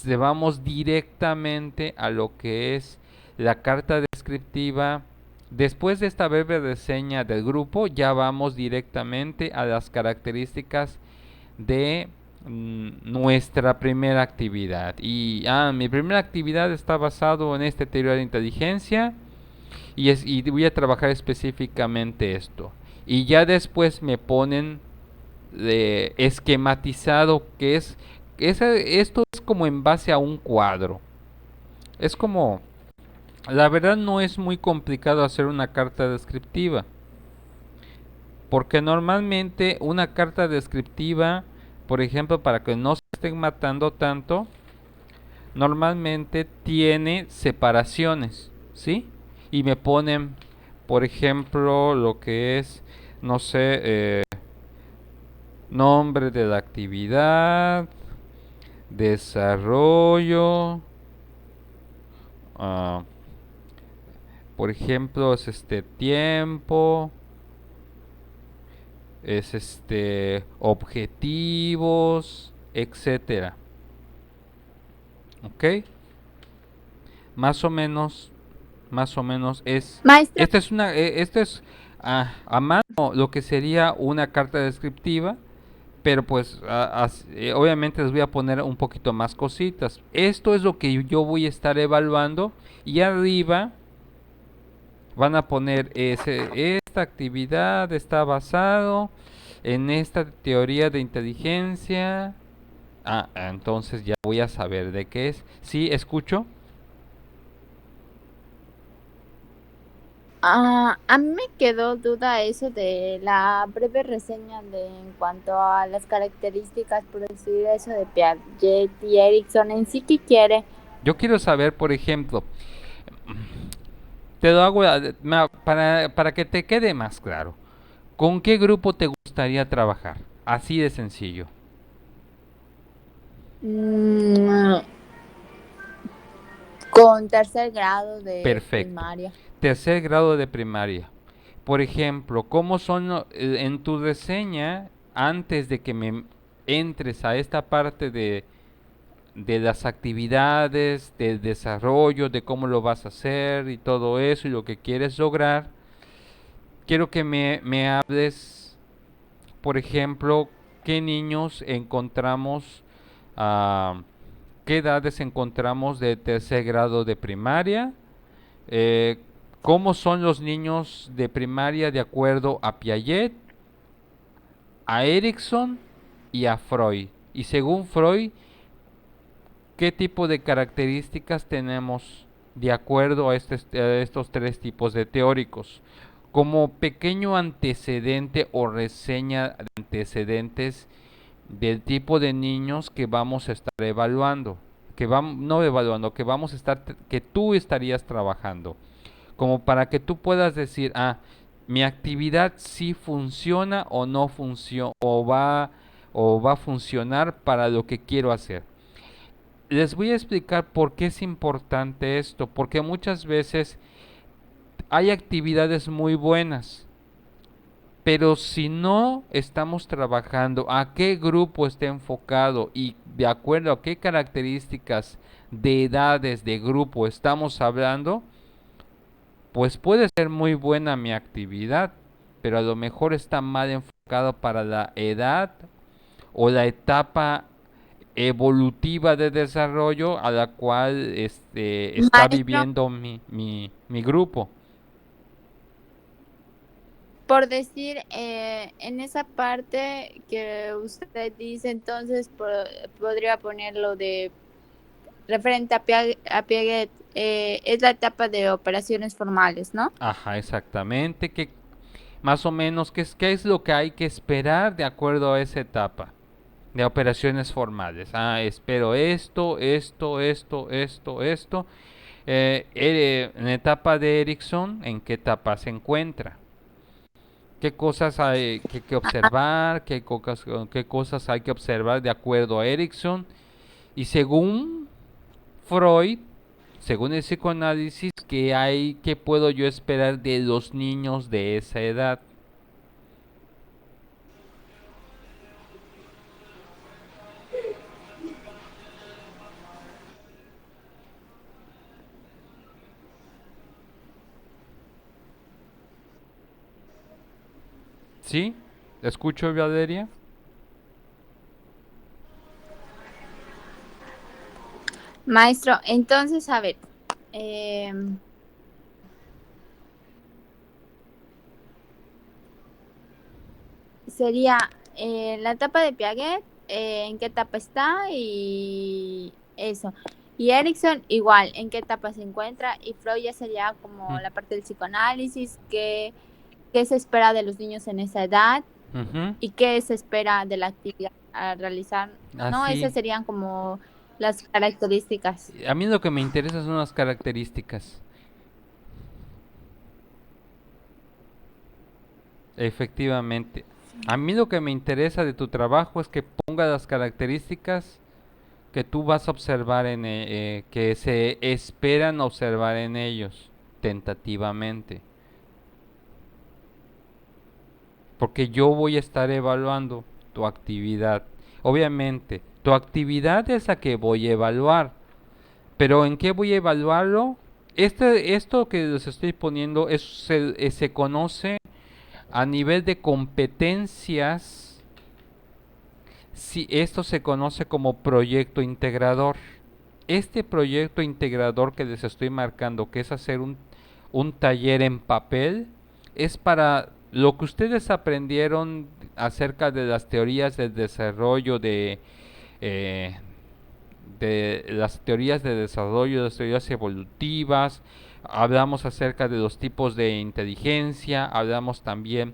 vamos directamente a lo que es la carta descriptiva. Después de esta breve reseña del grupo, ya vamos directamente a las características de nuestra primera actividad. Y mi primera actividad está basado en esta teoría de inteligencia y voy a trabajar específicamente esto. Y ya después me ponen esquematizado que esto es como en base a un cuadro. Es como, la verdad no es muy complicado hacer una carta descriptiva, porque normalmente una carta descriptiva, por ejemplo, para que no se estén matando tanto, normalmente tiene separaciones, ¿sí? Y me ponen, por ejemplo, lo que es, no sé, nombre de la actividad, desarrollo, ah, por ejemplo, es tiempo, es objetivos, etcétera. ¿Ok? Más o menos es. Maestro, Esto es a mano lo que sería una carta descriptiva, pero pues obviamente les voy a poner un poquito más cositas. Esto es lo que yo voy a estar evaluando y arriba van a poner esta actividad está basado en esta teoría de inteligencia. Entonces ya voy a saber de qué es. ¿Sí escucho? a mí me quedó duda eso de la breve reseña en cuanto a las características, por decir eso de Piaget y Erickson en sí que quiere. Yo quiero saber, por ejemplo, te lo hago para que te quede más claro. ¿Con qué grupo te gustaría trabajar? Así de sencillo. Mm, con tercer grado de Perfecto. primaria. Tercer grado de primaria. Por ejemplo, ¿cómo son en tu reseña, antes de que me entres a esta parte de las actividades, del desarrollo, de cómo lo vas a hacer y todo eso y lo que quieres lograr? Quiero que me hables, por ejemplo, qué niños encontramos, ah, qué edades encontramos de tercer grado de primaria, eh, cómo son los niños de primaria de acuerdo a Piaget, a Erickson y a Freud. Y según Freud, qué tipo de características tenemos de acuerdo a estos tres tipos de teóricos. Como pequeño antecedente o reseña de antecedentes del tipo de niños que vamos a estar evaluando, no evaluando, que tú estarías trabajando, como para que tú puedas decir, mi actividad sí funciona o no funciona, o va a funcionar para lo que quiero hacer. Les voy a explicar por qué es importante esto, porque muchas veces hay actividades muy buenas, pero si no estamos trabajando a qué grupo está enfocado y de acuerdo a qué características de edades de grupo estamos hablando, pues puede ser muy buena mi actividad, pero a lo mejor está mal enfocado para la edad o la etapa evolutiva de desarrollo a la cual está Maestro, viviendo mi grupo. por decir, en esa parte que usted dice, entonces podría poner lo de referente a Piaget, es la etapa de operaciones formales, ¿no? Ajá, exactamente. Que más o menos qué es lo que hay que esperar de acuerdo a esa etapa de operaciones formales. Espero esto. En la etapa de Erickson, ¿en qué etapa se encuentra? ¿Qué cosas hay que observar? ¿Qué cosas hay que observar de acuerdo a Erickson? Y según Freud, según el psicoanálisis, qué puedo yo esperar de los niños de esa edad? ¿Sí? ¿Escucho, Valeria? Maestro, entonces, a ver, em, sería la etapa de Piaget, en qué etapa está y eso. Y Erickson igual, en qué etapa se encuentra. Y Freud ya sería como Mm, la parte del psicoanálisis, qué se espera de los niños en esa edad ujú. y qué se espera de la actividad a realizar. No, esas Así. serían como las características. A mí lo que me interesa son las características. Efectivamente. A mí lo que me interesa de tu trabajo es que pongas las características que tú vas a observar que se esperan observar en ellos, tentativamente. Porque yo voy a estar evaluando tu actividad. Obviamente, tu actividad es la que voy a evaluar. Pero ¿en qué voy a evaluarlo? Esto que les estoy poniendo se conoce a nivel de competencias. Si esto se conoce como proyecto integrador. Este proyecto integrador que les estoy marcando, que es hacer un taller en papel, es para lo que ustedes aprendieron acerca de las teorías del desarrollo eh, de las teorías de desarrollo, las teorías evolutivas, hablamos acerca de los tipos de inteligencia, hablamos también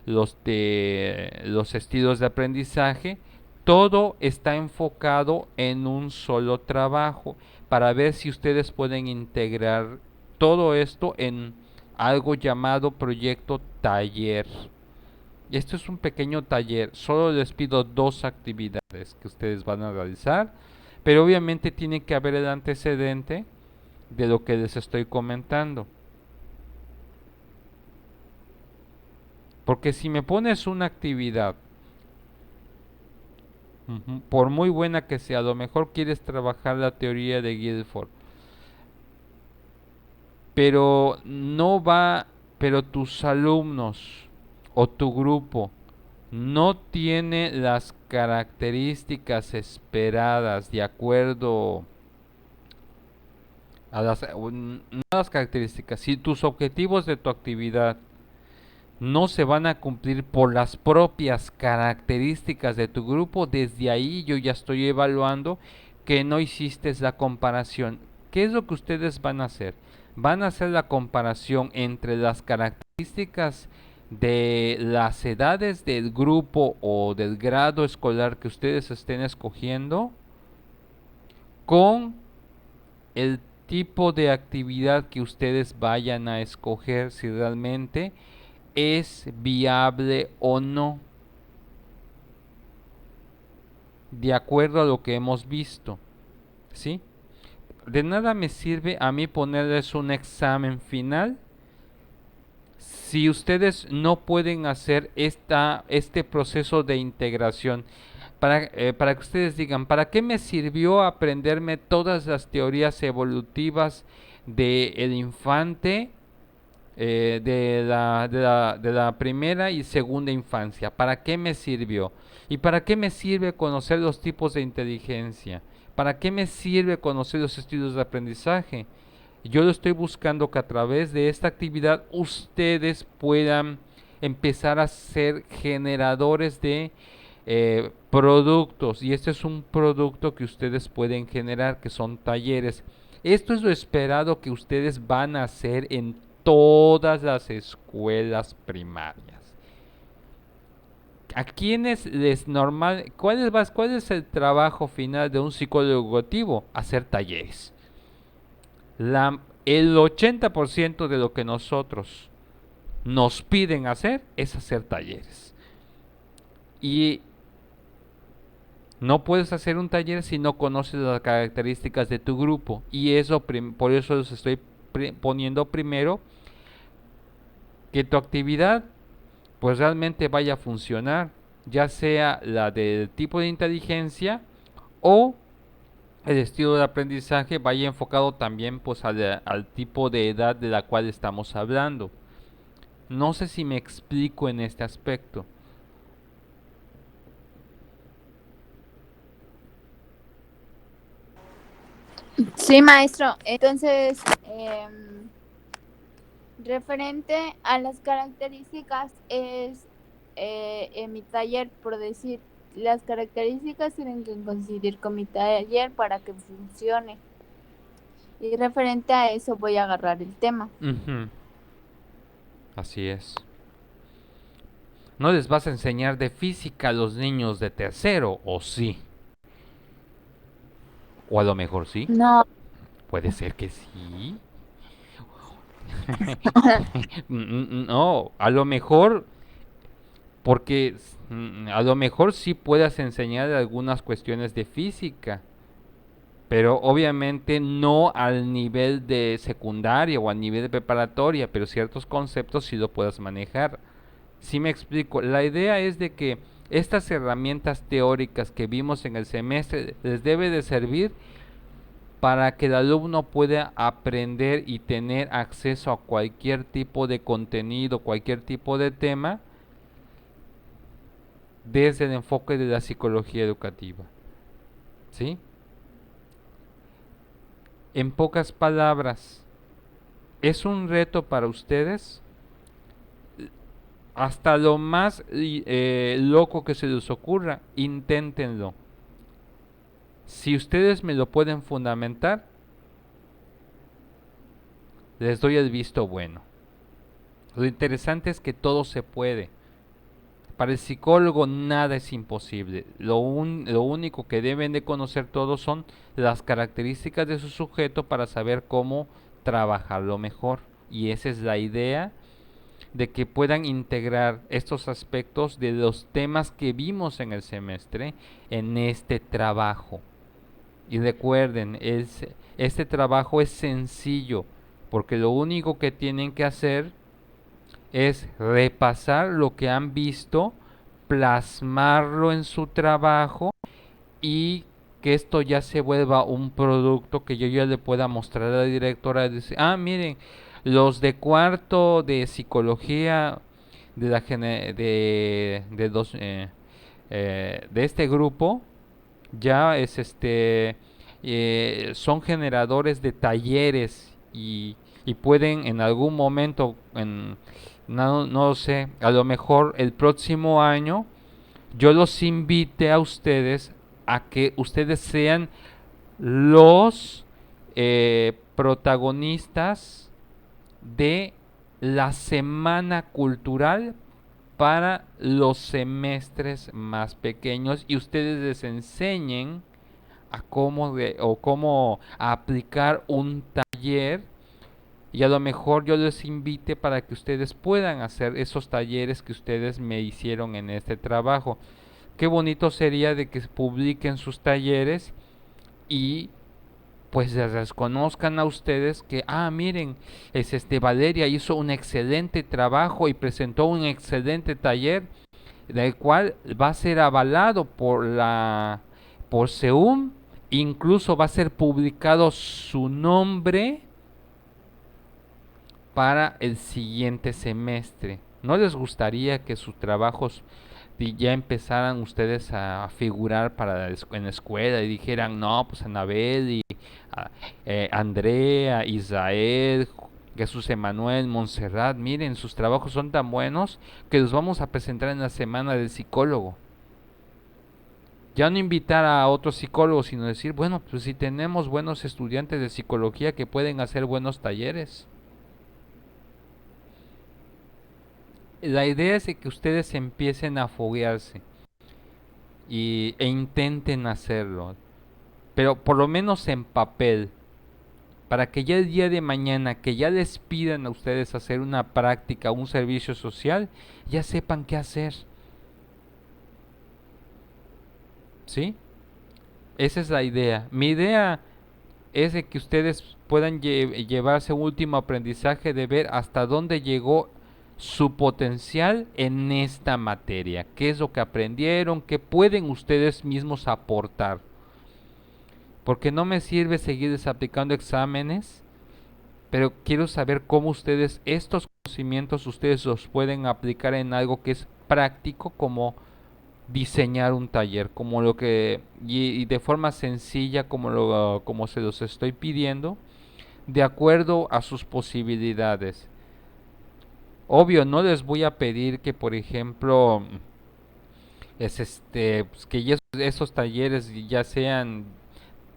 de los estilos de aprendizaje. Todo está enfocado en un solo trabajo para ver si ustedes pueden integrar todo esto en algo llamado proyecto taller. Esto es un pequeño taller, solo les pido 2 actividades que ustedes van a realizar, pero obviamente tiene que haber el antecedente de lo que les estoy comentando. Porque si me pones una actividad, por muy buena que sea, a lo mejor quieres trabajar la teoría de Guilford, pero no va, pero tus alumnos o tu grupo no tiene las características esperadas de acuerdo a no las características, si tus objetivos de tu actividad no se van a cumplir por las propias características de tu grupo, desde ahí yo ya estoy evaluando que no hiciste la comparación. ¿Qué es lo que ustedes van a hacer? Van a hacer la comparación entre las características de las edades del grupo o del grado escolar que ustedes estén escogiendo con el tipo de actividad que ustedes vayan a escoger, si realmente es viable o no, de acuerdo a lo que hemos visto, ¿sí? De nada me sirve a mí ponerles un examen final si ustedes no pueden hacer este proceso de integración. Para que ustedes digan, ¿para qué me sirvió aprenderme todas las teorías evolutivas del infante, de la primera y segunda infancia? ¿Para qué me sirvió? ¿Y para qué me sirve conocer los tipos de inteligencia? ¿Para qué me sirve conocer los estilos de aprendizaje? Yo lo estoy buscando que a través de esta actividad ustedes puedan empezar a ser generadores de productos, y este es un producto que ustedes pueden generar, que son talleres. Esto es lo esperado que ustedes van a hacer en todas las escuelas primarias. ¿A quiénes les normal? ¿Cuál es el trabajo final de un psicólogo educativo? Hacer talleres. El 80% de lo que nosotros nos piden hacer es hacer talleres. Y no puedes hacer un taller si no conoces las características de tu grupo. Y eso, por eso les estoy poniendo primero que tu actividad pues realmente vaya a funcionar, ya sea la del tipo de inteligencia o el estilo de aprendizaje vaya enfocado también pues al tipo de edad de la cual estamos hablando. No sé si me explico en este aspecto. Sí, maestro. Entonces, referente a las características es en mi taller, por decir, las características tienen que coincidir con mi taller para que funcione. Y referente a eso voy a agarrar el tema. Ujú. Así es. No les vas a enseñar de física a los niños de tercero, ¿o sí? O a lo mejor sí. No. Puede ser que sí. No, a lo mejor, porque a lo mejor sí puedas enseñar algunas cuestiones de física, pero obviamente no al nivel de secundaria o al nivel de preparatoria, pero ciertos conceptos sí lo puedas manejar. Sí me explico, la idea es de que estas herramientas teóricas que vimos en el semestre les debe de servir para que el alumno pueda aprender y tener acceso a cualquier tipo de contenido, cualquier tipo de tema, desde el enfoque de la psicología educativa. ¿Sí? En pocas palabras, ¿es un reto para ustedes? Hasta lo más loco que se les ocurra, inténtenlo. Si ustedes me lo pueden fundamentar, les doy el visto bueno. Lo interesante es que todo se puede. Para el psicólogo nada es imposible. Lo único que deben de conocer todos son las características de su sujeto para saber cómo trabajarlo mejor. Y esa es la idea, de que puedan integrar estos aspectos de los temas que vimos en el semestre en este trabajo. Y recuerden, este trabajo es sencillo, porque lo único que tienen que hacer es repasar lo que han visto, plasmarlo en su trabajo y que esto ya se vuelva un producto que yo ya le pueda mostrar a la directora. Dice, miren, los de cuarto de psicología de la de este grupo ya es son generadores de talleres y pueden en algún momento no lo sé, a lo mejor el próximo año yo los invite a ustedes a que ustedes sean los protagonistas de la semana cultural para los semestres más pequeños y ustedes les enseñen a cómo aplicar un taller y a lo mejor yo les invite para que ustedes puedan hacer esos talleres que ustedes me hicieron en este trabajo. Qué bonito sería de que publiquen sus talleres y pues les conozcan a ustedes que, miren, Valeria hizo un excelente trabajo y presentó un excelente taller, del cual va a ser avalado por SEUM, incluso va a ser publicado su nombre para el siguiente semestre. ¿No les gustaría que sus trabajos ya empezaran ustedes a figurar en la escuela y dijeran, no, pues Anabel y Andrea, Israel, Jesús Emanuel, Montserrat, miren, sus trabajos son tan buenos que los vamos a presentar en la semana del psicólogo? Ya no invitar a otros psicólogos, sino decir, bueno, pues si tenemos buenos estudiantes de psicología que pueden hacer buenos talleres. La idea es de que ustedes empiecen a foguearse e intenten hacerlo, pero por lo menos en papel. para que ya el día de mañana que ya les pidan a ustedes hacer una práctica, un servicio social, ya sepan qué hacer. ¿Sí? Esa es la idea. Mi idea es de que ustedes puedan llevarse un último aprendizaje de ver hasta dónde llegó su potencial en esta materia, qué es lo que aprendieron, qué pueden ustedes mismos aportar. Porque no me sirve seguirles aplicando exámenes, pero quiero saber cómo ustedes, estos conocimientos, ustedes los pueden aplicar en algo que es práctico, como diseñar un taller, como lo que, y de forma sencilla, como se los estoy pidiendo, de acuerdo a sus posibilidades. Obvio, no les voy a pedir que, por ejemplo, pues, que esos talleres ya sean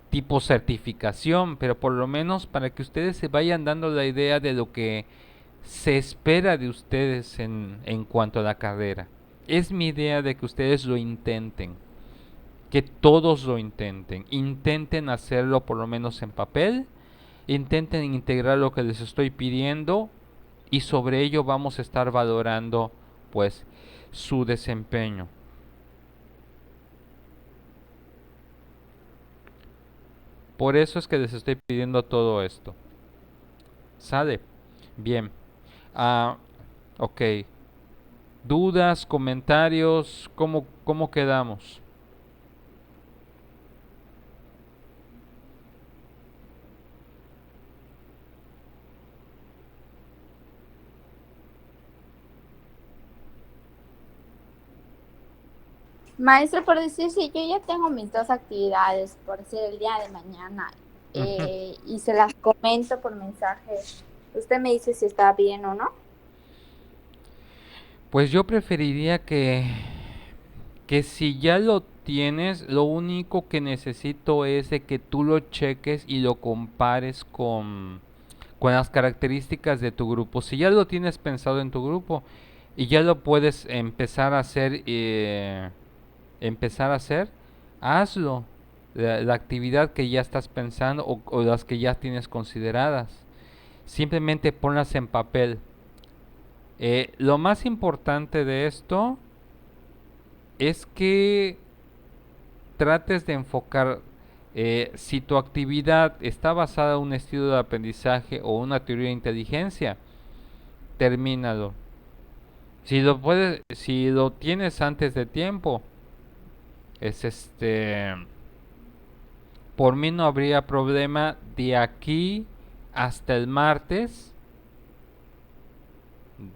tipo certificación, pero por lo menos para que ustedes se vayan dando la idea de lo que se espera de ustedes en cuanto a la carrera. Es mi idea de que ustedes lo intenten, que todos lo intenten hacerlo por lo menos en papel, intenten integrar lo que les estoy pidiendo y sobre ello vamos a estar valorando pues su desempeño. Por eso es que les estoy pidiendo todo esto. ¿Sale? Bien. Ah, ok. ¿Dudas, comentarios? ¿Cómo quedamos? Maestro, por decir, si yo ya tengo mis dos actividades por ser el día de mañana Ujú. y se las comento por mensaje, usted me dice si está bien o no. Pues yo preferiría que si ya lo tienes, lo único que necesito es de que tú lo cheques y lo compares con las características de tu grupo. Si ya lo tienes pensado en tu grupo y ya lo puedes empezar a hacer, hazlo. La actividad que ya estás pensando o las que ya tienes consideradas. Simplemente ponlas en papel. Lo más importante de esto es que trates de enfocar si tu actividad está basada en un estilo de aprendizaje o una teoría de inteligencia, termínalo. Si lo tienes antes de tiempo, es por mí no habría problema de aquí hasta el martes,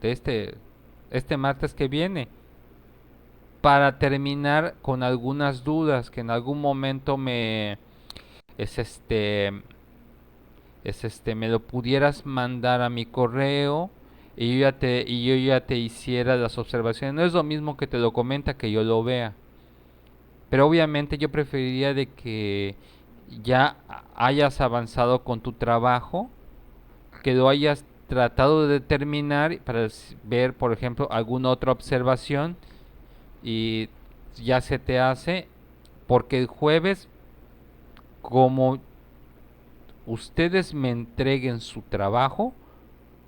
de este martes que viene, para terminar con algunas dudas que en algún momento es me lo pudieras mandar a mi correo y yo ya te hiciera las observaciones. No es lo mismo que te lo comenta que yo lo vea. Pero obviamente yo preferiría de que ya hayas avanzado con tu trabajo, que lo hayas tratado de determinar para ver, por ejemplo, alguna otra observación y ya se te hace, porque el jueves, como ustedes me entreguen su trabajo,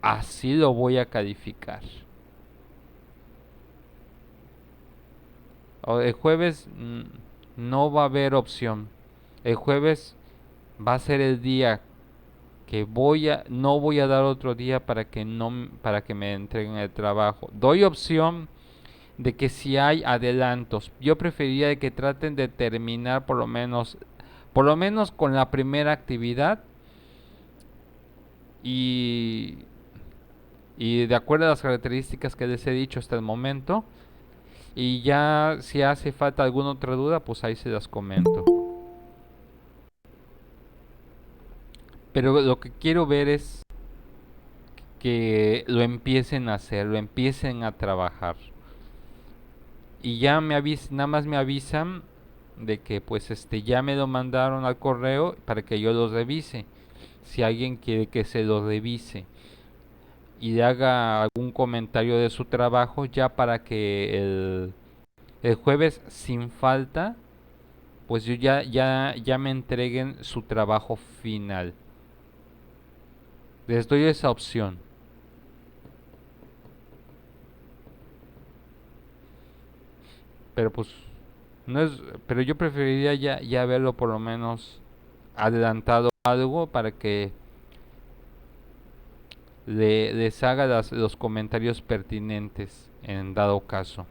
así lo voy a calificar. El jueves no va a haber opción. El jueves va a ser el día que no voy a dar otro día para que me entreguen el trabajo. Doy opción de que si hay adelantos, yo preferiría de que traten de terminar por lo menos con la primera actividad y y de acuerdo a las características que les he dicho hasta el momento, y ya si hace falta alguna otra duda, pues ahí se las comento. Pero lo que quiero ver es que lo empiecen a hacer, lo empiecen a trabajar. Y ya nada más me avisan de que pues ya me lo mandaron al correo para que yo lo revise. Si alguien quiere que se lo revise y le haga algún comentario de su trabajo ya para que el jueves sin falta pues ya me entreguen su trabajo final. Les doy esa opción. Pero pues no es, pero yo preferiría ya verlo por lo menos adelantado algo para que les haga los comentarios pertinentes en dado caso.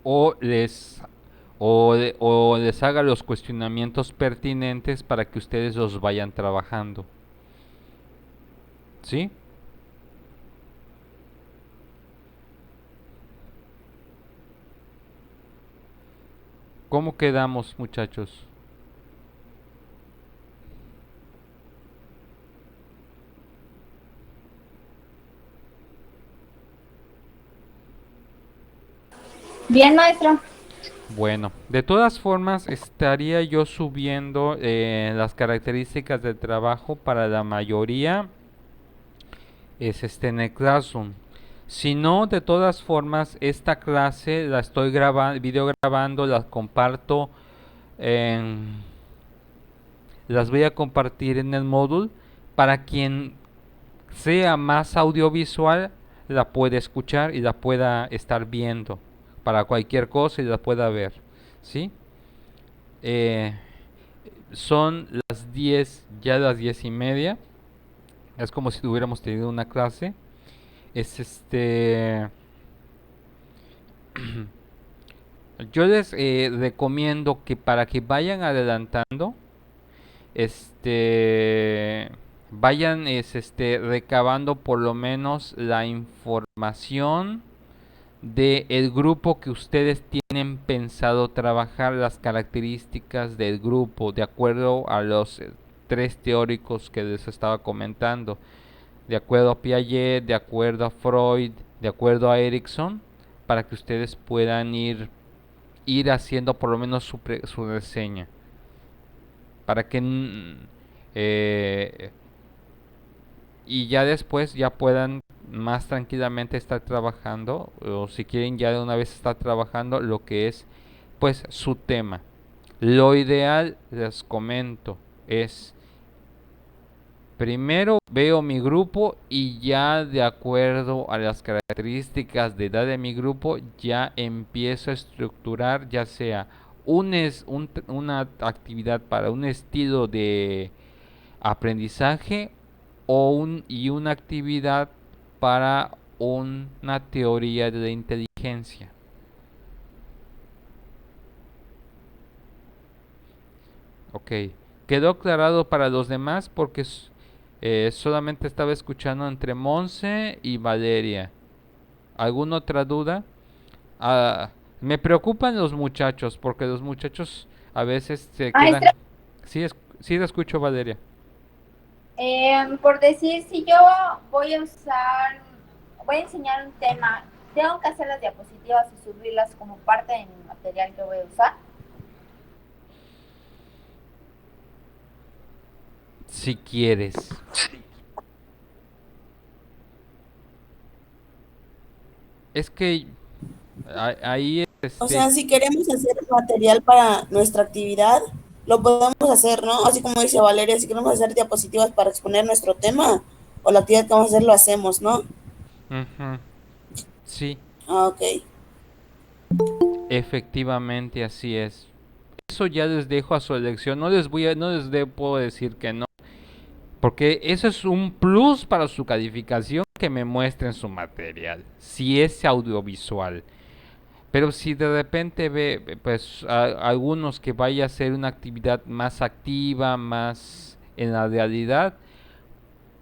O les haga los cuestionamientos pertinentes para que ustedes los vayan trabajando. ¿Sí? ¿Cómo quedamos, muchachos? Bien, maestro. Bueno, de todas formas estaría yo subiendo las características del trabajo para la mayoría es en el Classroom. Si no, de todas formas esta clase la estoy video grabando, la comparto las voy a compartir en el módulo para quien sea más audiovisual la pueda escuchar y la pueda estar viendo para cualquier cosa y la pueda ver, ¿sí? Son las 10, ya las 10:30. Es como si hubiéramos tenido una clase. Es yo les recomiendo que para que vayan adelantando, vayan recabando por lo menos la información de el grupo que ustedes tienen pensado trabajar, las características del grupo de acuerdo a los tres teóricos que les estaba comentando, de acuerdo a Piaget, de acuerdo a Freud, de acuerdo a Erickson, para que ustedes puedan ir haciendo por lo menos su reseña, para que y ya después ya puedan más tranquilamente estar trabajando, o si quieren ya de una vez estar trabajando lo que es pues su tema. Lo ideal, les comento, es primero veo mi grupo y ya de acuerdo a las características de edad de mi grupo ya empiezo a estructurar ya sea una actividad para un estilo de aprendizaje y una actividad para una teoría de la inteligencia. Ok, quedó aclarado para los demás porque solamente estaba escuchando entre Monse y Valeria. ¿Alguna otra duda? Me preocupan los muchachos porque los muchachos a veces se quedan... Maestra. Sí, la escucho, Valeria. Por decir, si yo voy a enseñar un tema, ¿tengo que hacer las diapositivas y subirlas como parte de mi material que voy a usar? Si quieres. Es que ahí O sea, si queremos hacer material para nuestra actividad, lo podemos hacer, ¿no? Así como dice Valeria, si queremos hacer diapositivas para exponer nuestro tema o la actividad que vamos a hacer, lo hacemos, ¿no? Ujú. Sí, Ah, ok. efectivamente así es. Eso ya les dejo a su elección. No puedo decir que no, porque eso es un plus para su calificación que me muestren su material, si es audiovisual. Pero si de repente ve, pues, algunos que vaya a ser una actividad más activa, más en la realidad,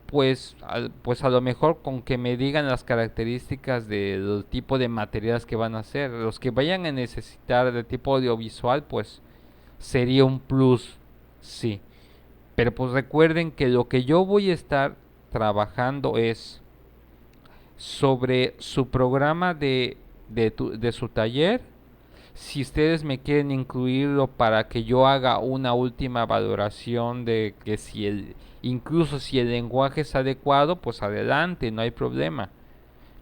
pues, pues a lo mejor con que me digan las características del tipo de materiales que van a hacer, los que vayan a necesitar de tipo audiovisual, pues sería un plus, sí. Pero pues recuerden que lo que yo voy a estar trabajando es sobre su programa de su taller. Si ustedes me quieren incluirlo para que yo haga una última valoración de que incluso si el lenguaje es adecuado, pues adelante, no hay problema.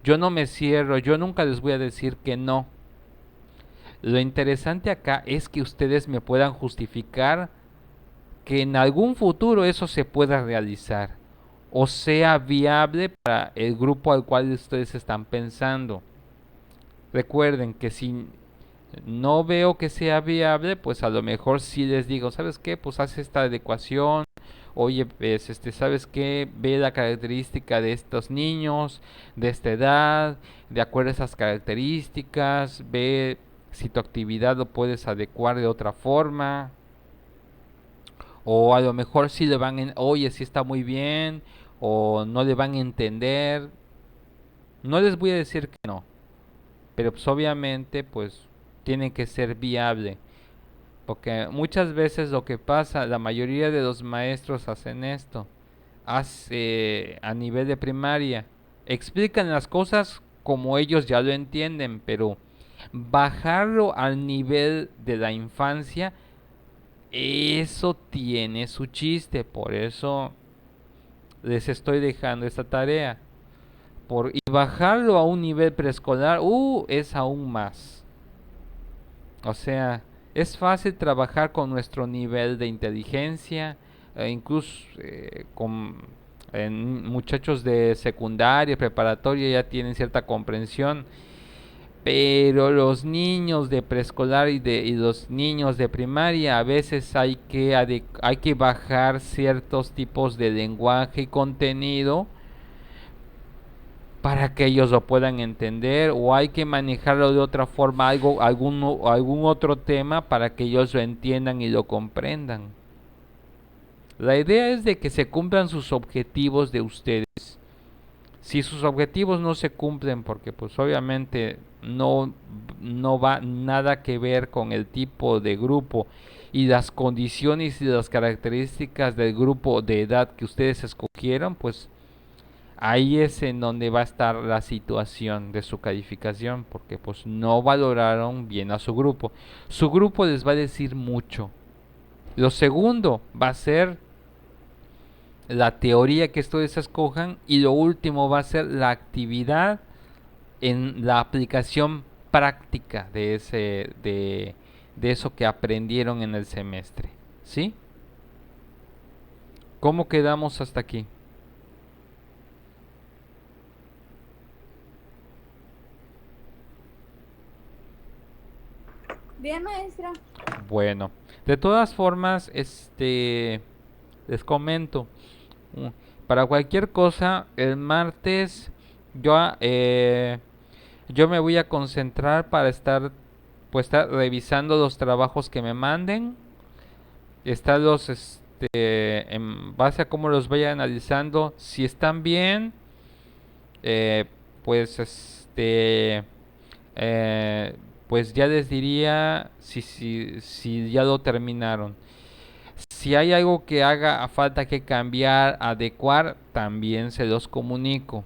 Yo no me cierro, yo nunca les voy a decir que no. Lo interesante acá es que ustedes me puedan justificar que en algún futuro eso se pueda realizar o sea viable para el grupo al cual ustedes están pensando. Recuerden que si no veo que sea viable, pues a lo mejor sí les digo, ¿sabes qué? Pues haz esta adecuación. Oye, pues, ¿sabes qué? Ve la característica de estos niños, de esta edad, de acuerdo a esas características, ve si tu actividad lo puedes adecuar de otra forma. O a lo mejor sí le oye, sí está muy bien, o no le van a entender. No les voy a decir que no, pero pues obviamente pues tiene que ser viable. Porque muchas veces lo que pasa, la mayoría de los maestros hacen esto, hace a nivel de primaria, explican las cosas como ellos ya lo entienden, pero bajarlo al nivel de la infancia, eso tiene su chiste, por eso les estoy dejando esta tarea. Y bajarlo a un nivel preescolar, es aún más. O sea, es fácil trabajar con nuestro nivel de inteligencia, incluso muchachos de secundaria, preparatoria ya tienen cierta comprensión, pero los niños de preescolar y los niños de primaria a veces hay que bajar ciertos tipos de lenguaje y contenido para que ellos lo puedan entender, o hay que manejarlo de otra forma, algún otro tema para que ellos lo entiendan y lo comprendan. La idea es de que se cumplan sus objetivos de ustedes. Si sus objetivos no se cumplen, porque pues obviamente no va nada que ver con el tipo de grupo y las condiciones y las características del grupo de edad que ustedes escogieron, pues ahí es en donde va a estar la situación de su calificación, porque pues no valoraron bien a su grupo. Su grupo les va a decir mucho. Lo segundo va a ser la teoría que ustedes escojan, y lo último va a ser la actividad en la aplicación práctica de eso que aprendieron en el semestre. ¿Sí? ¿Cómo quedamos hasta aquí? Bien, maestra. Bueno, de todas formas, les comento, para cualquier cosa, el martes yo, yo me voy a concentrar para estar revisando los trabajos que me manden, estarlos, en base a cómo los vaya analizando, si están bien, eh, pues, eh, pues ya les diría si ya lo terminaron. Si hay algo que haga falta que cambiar, adecuar, también se los comunico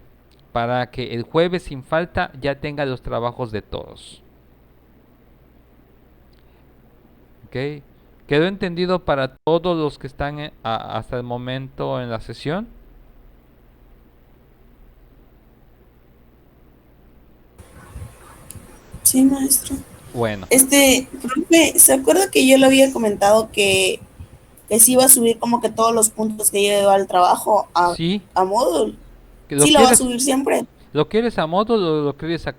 para que el jueves sin falta ya tenga los trabajos de todos. ¿Ok? ¿Quedó entendido para todos los que están hasta el momento en la sesión? Sí, maestro. Bueno, Profe, ¿se acuerda que yo le había comentado que sí iba a subir como que todos los puntos que llevo al trabajo sí, a Moodle? ¿lo Sí, lo va a quieres, subir siempre. lo quieres a modo o lo quieres a